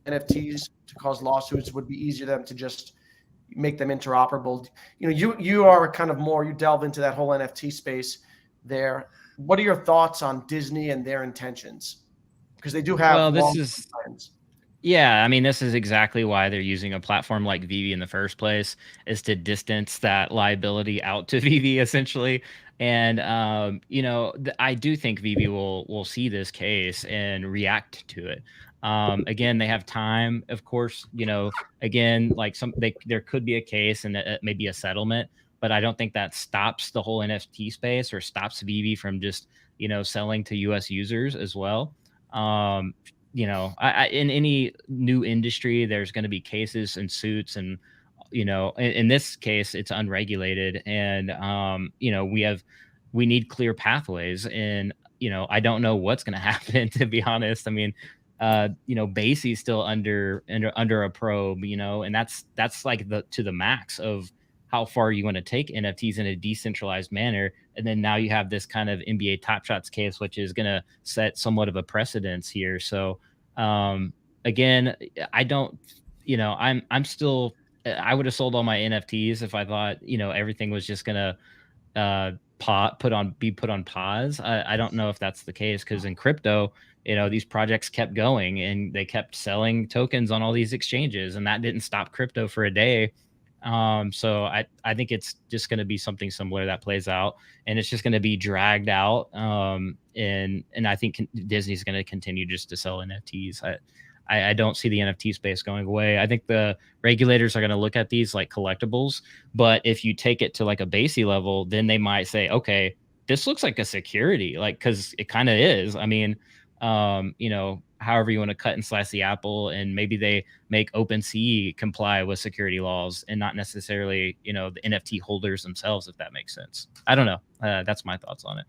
NFTs to cause lawsuits? Would be easier for them to just make them interoperable? You are kind of more, you delve into that whole NFT space. there. What are your thoughts on Disney and their intentions? Because they do have plans. Yeah, I mean, this is exactly why they're using a platform like Veve in the first place, is to distance that liability out to Veve essentially. And I do think Veve will see this case and react to it. Again, they have time, of course. Again, like there could be a case and maybe a settlement, but I don't think that stops the whole NFT space or stops Veve from just selling to U.S. users as well. In any new industry, there's going to be cases and suits, and in this case, it's unregulated, and we need clear pathways, and I don't know what's going to happen, to be honest. I mean, Basie's still under a probe, and that's like to the max of how far you want to take NFTs in a decentralized manner. And then now you have this kind of NBA Top Shots case, which is going to set somewhat of a precedence here. So again, I don't, I'm still, I would have sold all my NFTs if I thought, everything was just going to be put on pause. I don't know if that's the case, because in crypto, these projects kept going and they kept selling tokens on all these exchanges, and that didn't stop crypto for a day. So I think it's just going to be something similar that plays out, and it's just going to be dragged out. And I think Disney's going to continue just to sell NFTs. I don't see the NFT space going away. I think the regulators are going to look at these like collectibles, but if you take it to like a Basie level, then they might say, okay, this looks like a security, like, cause it kind of is. I mean, however you want to cut and slice the apple, and maybe they make OpenSea comply with security laws and not necessarily, the NFT holders themselves, if that makes sense. I don't know. That's my thoughts on it.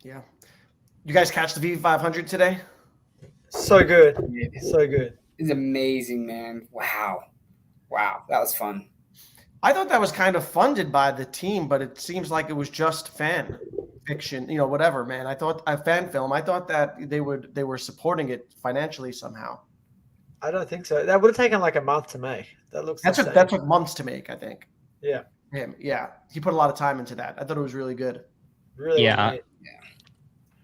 Yeah. You guys catch the Veve 500 today? So good. So good. It's amazing, man. Wow. That was fun. I thought that was kind of funded by the team, but it seems like it was just fan fiction, whatever, man. I thought a fan film. I thought that they were supporting it financially somehow. I don't think so. That would have taken like a month to make. That took months to make, I think. Yeah. Yeah. He put a lot of time into that. I thought it was really good. Really. Yeah.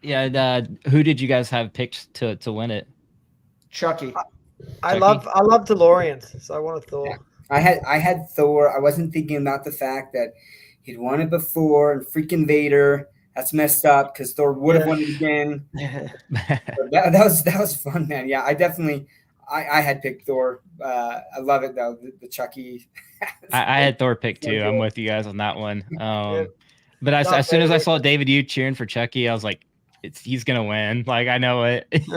Yeah. Who did you guys have picked to win it? Chucky. I love DeLoreans, so I wanted Thor. Yeah. I had Thor. I wasn't thinking about the fact that he'd won it before, and freaking Vader. That's messed up, because Thor would have won it again. that was fun, man. Yeah, I had picked Thor. I love it though. The Chucky. I had Thor picked too. I'm with you guys on that one. But as soon as I saw David Yu cheering for Chucky, I was like, he's gonna win. Like, I know it. It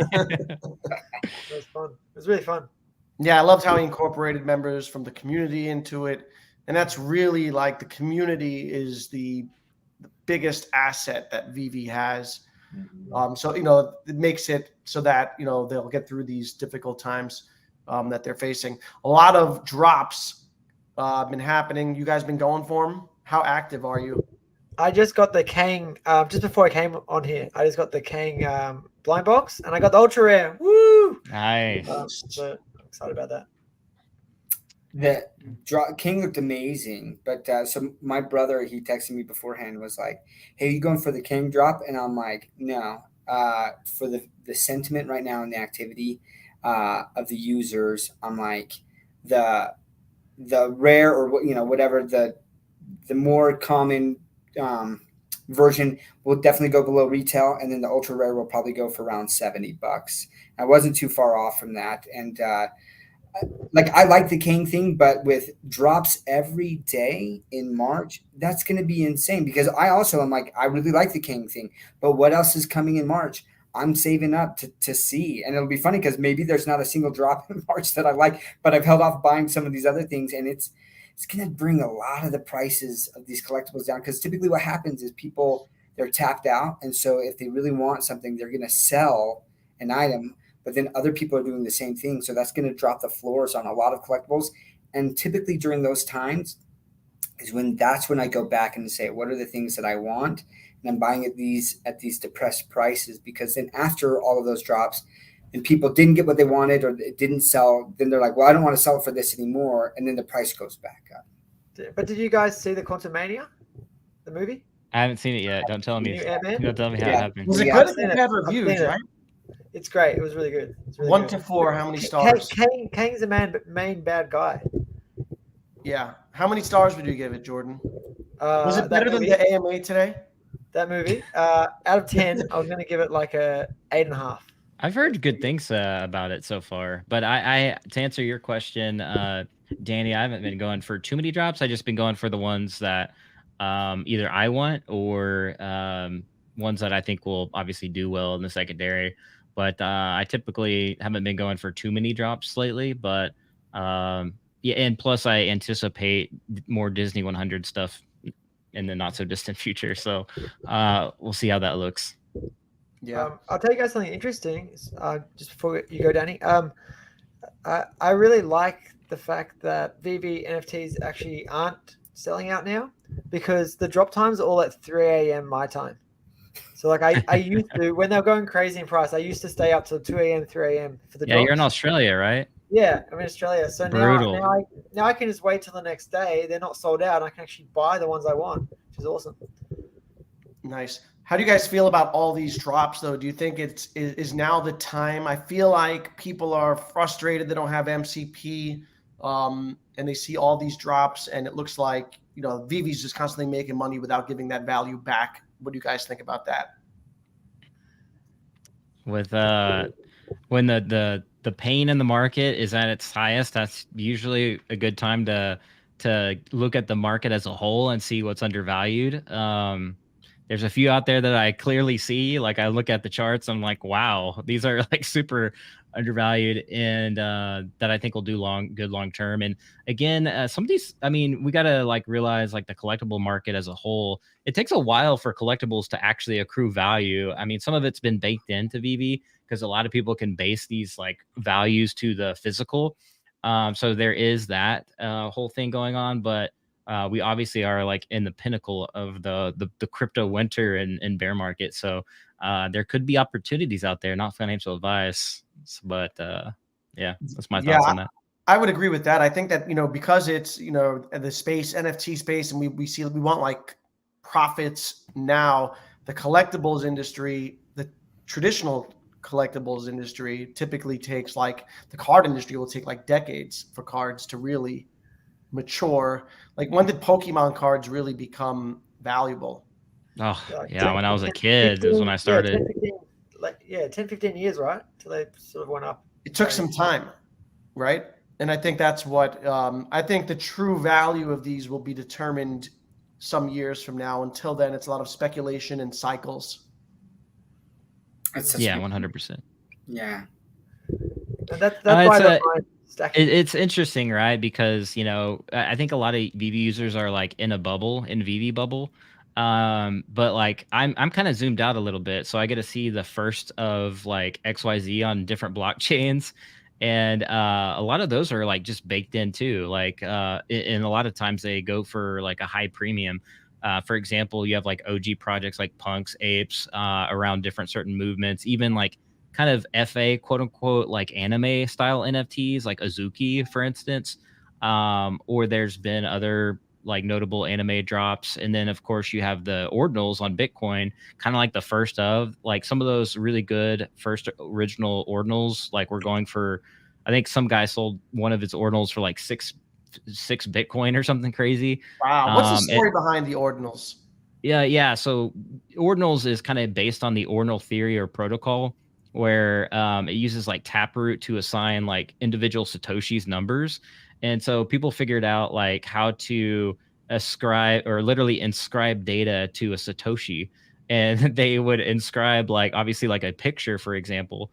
was fun. It was really fun. Yeah, I loved how he incorporated members from the community into it. And that's really like, the community is the biggest asset that Veve has. So, it makes it so that, they'll get through these difficult times that they're facing. A lot of drops been happening. You guys been going for them? How active are you? I just got the Kang, just before I came on here, I just got the Kang blind box, and I got the ultra rare. Woo! Nice. So I'm excited about that. The King looked amazing, but so my brother, he texted me beforehand, was like, "Hey, you going for the King drop?" And I'm like, "No." For the sentiment right now and the activity of the users, I'm like, the rare, or whatever, the more common version will definitely go below retail, and then the ultra rare will probably go for around $70. I wasn't too far off from that, and I like the King thing, but with drops every day in March, that's going to be insane, because I also am like, I really like the King thing, but what else is coming in March? I'm saving up to see, and it'll be funny because maybe there's not a single drop in March that I like, but I've held off buying some of these other things, and it's going to bring a lot of the prices of these collectibles down, because typically what happens is people, they're tapped out, and so if they really want something, they're going to sell an item, but then other people are doing the same thing. So that's going to drop the floors on a lot of collectibles. And typically during those times that's when I go back and say, what are the things that I want? And I'm buying at these depressed prices, because then after all of those drops and people didn't get what they wanted, or it didn't sell, then they're like, well, I don't want to sell it for this anymore. And then the price goes back up. But did you guys see the Quantum Mania, the movie? I haven't seen it yet. Don't tell me. New Ant-Man? Don't tell me how it Yeah. happened. Was it Yeah, good? I've seen It it. had I've seen reviews, it. right? It's great. It was really good. It's really 1 good. to 4. How many stars? Kang's the main bad guy. Yeah. How many stars would you give it, Jordan? Was it That better than movie? the AMA today? That movie. Out of 10, I was going to give it like a 8.5. I've heard good things about it so far, but I to answer your question, Danny, I haven't been going for too many drops. I just been going for the ones that either I want or ones that I think will obviously do well in the secondary. But I typically haven't been going for too many drops lately. But yeah, and plus I anticipate more Disney 100 stuff in the not so distant future. So we'll see how that looks. Yeah. I'll tell you guys something interesting. Just before you go, Danny. I really like the fact that Veve NFTs actually aren't selling out now because the drop times are all at 3 a.m. my time. So like I used to, when they were going crazy in price, I used to stay up till 2 a.m., 3 a.m. for the drops. Yeah, you're in Australia, right? Yeah, I'm in Australia. So Brutal. now I can just wait till the next day. They're not sold out. I can actually buy the ones I want, which is awesome. Nice. How do you guys feel about all these drops, though? Do you think is now the time? I feel like people are frustrated they don't have MCP, and they see all these drops, and it looks like Vive's just constantly making money without giving that value back. What do you guys think about that? With when the pain in the market is at its highest, that's usually a good time to look at the market as a whole and see what's undervalued. There's a few out there that I clearly see. Like I look at the charts, I'm like, wow, these are like super undervalued, and that I think will do good long term. And again, some of these, I mean, we gotta like realize like the collectible market as a whole. It takes a while for collectibles to actually accrue value. I mean, some of it's been baked into Veve because a lot of people can base these like values to the physical. So there is that whole thing going on, but we obviously are like in the pinnacle of the crypto winter and bear market. So there could be opportunities out there, not financial advice, but yeah, that's my thoughts on that. I would agree with that. I think that, because it's, the space, NFT space, and we want like profits now, the collectibles industry, the traditional collectibles industry typically takes like the card industry will take like decades for cards to really mature. Like when did Pokemon cards really become valuable? Oh yeah, when I was a kid is when I started. 10, 15 years, right? Till they sort of went up. It took some time, right? And I think that's what I think the true value of these will be determined some years from now. Until then, it's a lot of speculation and cycles. Yeah, 100%. Yeah. That's why it's interesting, right? Because I think a lot of Veve users are like in a bubble, in Veve bubble. But like I'm kind of zoomed out a little bit, so I get to see the first of like XYZ on different blockchains, and a lot of those are like just baked in too. Like and a lot of times they go for like a high premium. For example, you have like OG projects like Punks, Apes, around different certain movements, even like kind of FA quote unquote like anime style NFTs like Azuki, for instance. Or there's been other like notable anime drops. And then of course you have the ordinals on Bitcoin, kind of like the first of like some of those really good first original ordinals. Like we're going for, I think some guy sold one of his ordinals for like six Bitcoin or something crazy. Wow. What's the story behind the ordinals? Yeah. So ordinals is kind of based on the ordinal theory or protocol, where it uses like Taproot to assign like individual Satoshi's numbers. And so people figured out like how to ascribe or literally inscribe data to a Satoshi. And they would inscribe like obviously like a picture, for example,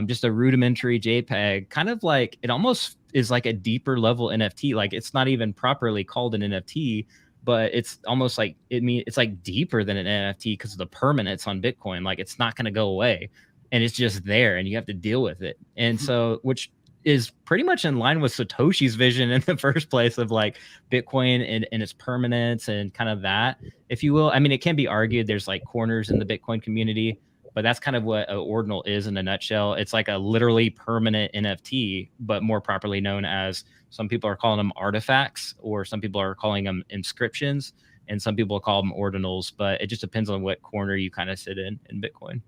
just a rudimentary JPEG, kind of like it almost is like a deeper level NFT. Like it's not even properly called an NFT, but it's almost like it's like deeper than an NFT because of the permanence on Bitcoin. Like it's not going to go away, and it's just there, and you have to deal with it. And so, which is pretty much in line with Satoshi's vision in the first place of like Bitcoin and its permanence and kind of that, if you will. I mean, it can be argued there's like corners in the Bitcoin community, but that's kind of what an ordinal is in a nutshell. It's like a literally permanent NFT, but more properly known as, some people are calling them artifacts, or some people are calling them inscriptions. and some people call them ordinals, but it just depends on what corner you kind of sit in Bitcoin.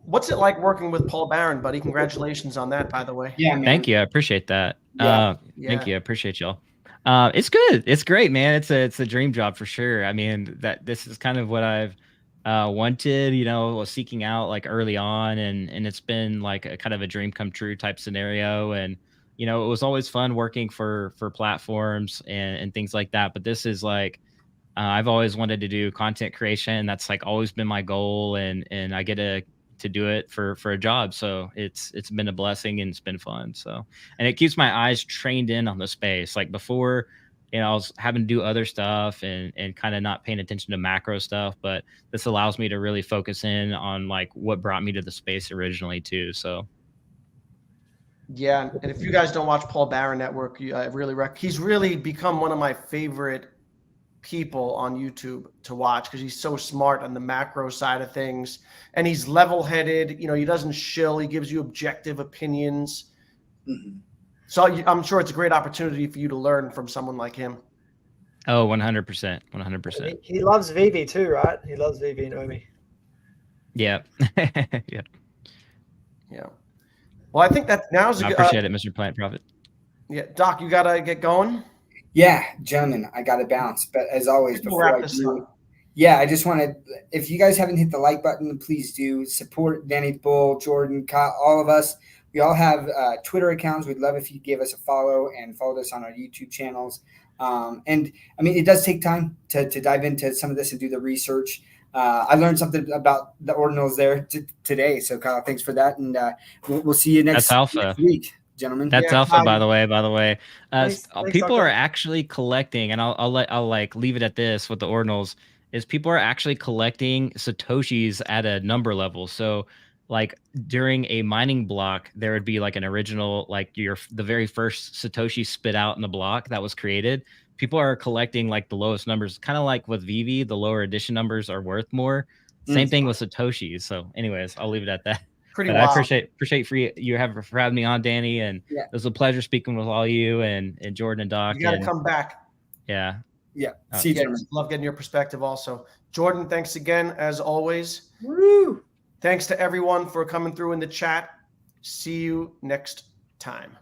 What's it like working with Paul Barron, buddy? Congratulations on that, by the way. Yeah, man. Thank you. I appreciate that. Yeah. Thank you. I appreciate y'all. It's good. It's great, man. It's a dream job for sure. I mean, this is kind of what I've wanted, was seeking out like early on, and it's been like a kind of a dream come true type scenario. And it was always fun working for platforms and things like that. But this is like I've always wanted to do content creation. That's like always been my goal, and I get to do it for a job. So it's been a blessing and it's been fun. So, and it keeps my eyes trained in on the space. Like before, I was having to do other stuff and kind of not paying attention to macro stuff, but this allows me to really focus in on like what brought me to the space originally too. So. Yeah. And if you guys don't watch Paul Barron Network, I really he's really become one of my favorite people on YouTube to watch because he's so smart on the macro side of things, and he's level-headed. He doesn't shill. He gives you objective opinions. Mm-hmm. So I'm sure it's a great opportunity for you to learn from someone like him. Oh, 100%. 100%. He loves Veve too, right? He loves Veve and OMI. Yeah. Yeah. Well, I think that now's I appreciate it, Mr. Plant Profit. Yeah. Doc, you got to get going. Yeah, gentlemen, I got to bounce. But as always, We'll before wrap I this do, up. yeah, I just want to, if you guys haven't hit the like button, please do. Support Danny Bull, Jordan, Kyle, all of us. We all have Twitter accounts. We'd love if you gave us a follow and followed us on our YouTube channels. And I mean, it does take time to dive into some of this and do the research. I learned something about the ordinals there today. So Kyle, thanks for that. And we'll see you next week. Gentlemen, that's alpha. By the way, Thanks, people are actually collecting, and I'll like leave it at this with the ordinals. Is people are actually collecting satoshis at a number level. So, like during a mining block, there would be like an original, like the very first satoshi spit out in the block that was created. People are collecting like the lowest numbers, kind of like with Veve, the lower edition numbers are worth more. Same thing with satoshis. So, anyways, I'll leave it at that. Pretty but wild. I appreciate for having me on, Danny, and it was a pleasure speaking with all you and Jordan and Doc. You got to come back. Yeah. See you, gentlemen. Love getting your perspective also. Jordan, thanks again as always. Woo! Thanks to everyone for coming through in the chat. See you next time.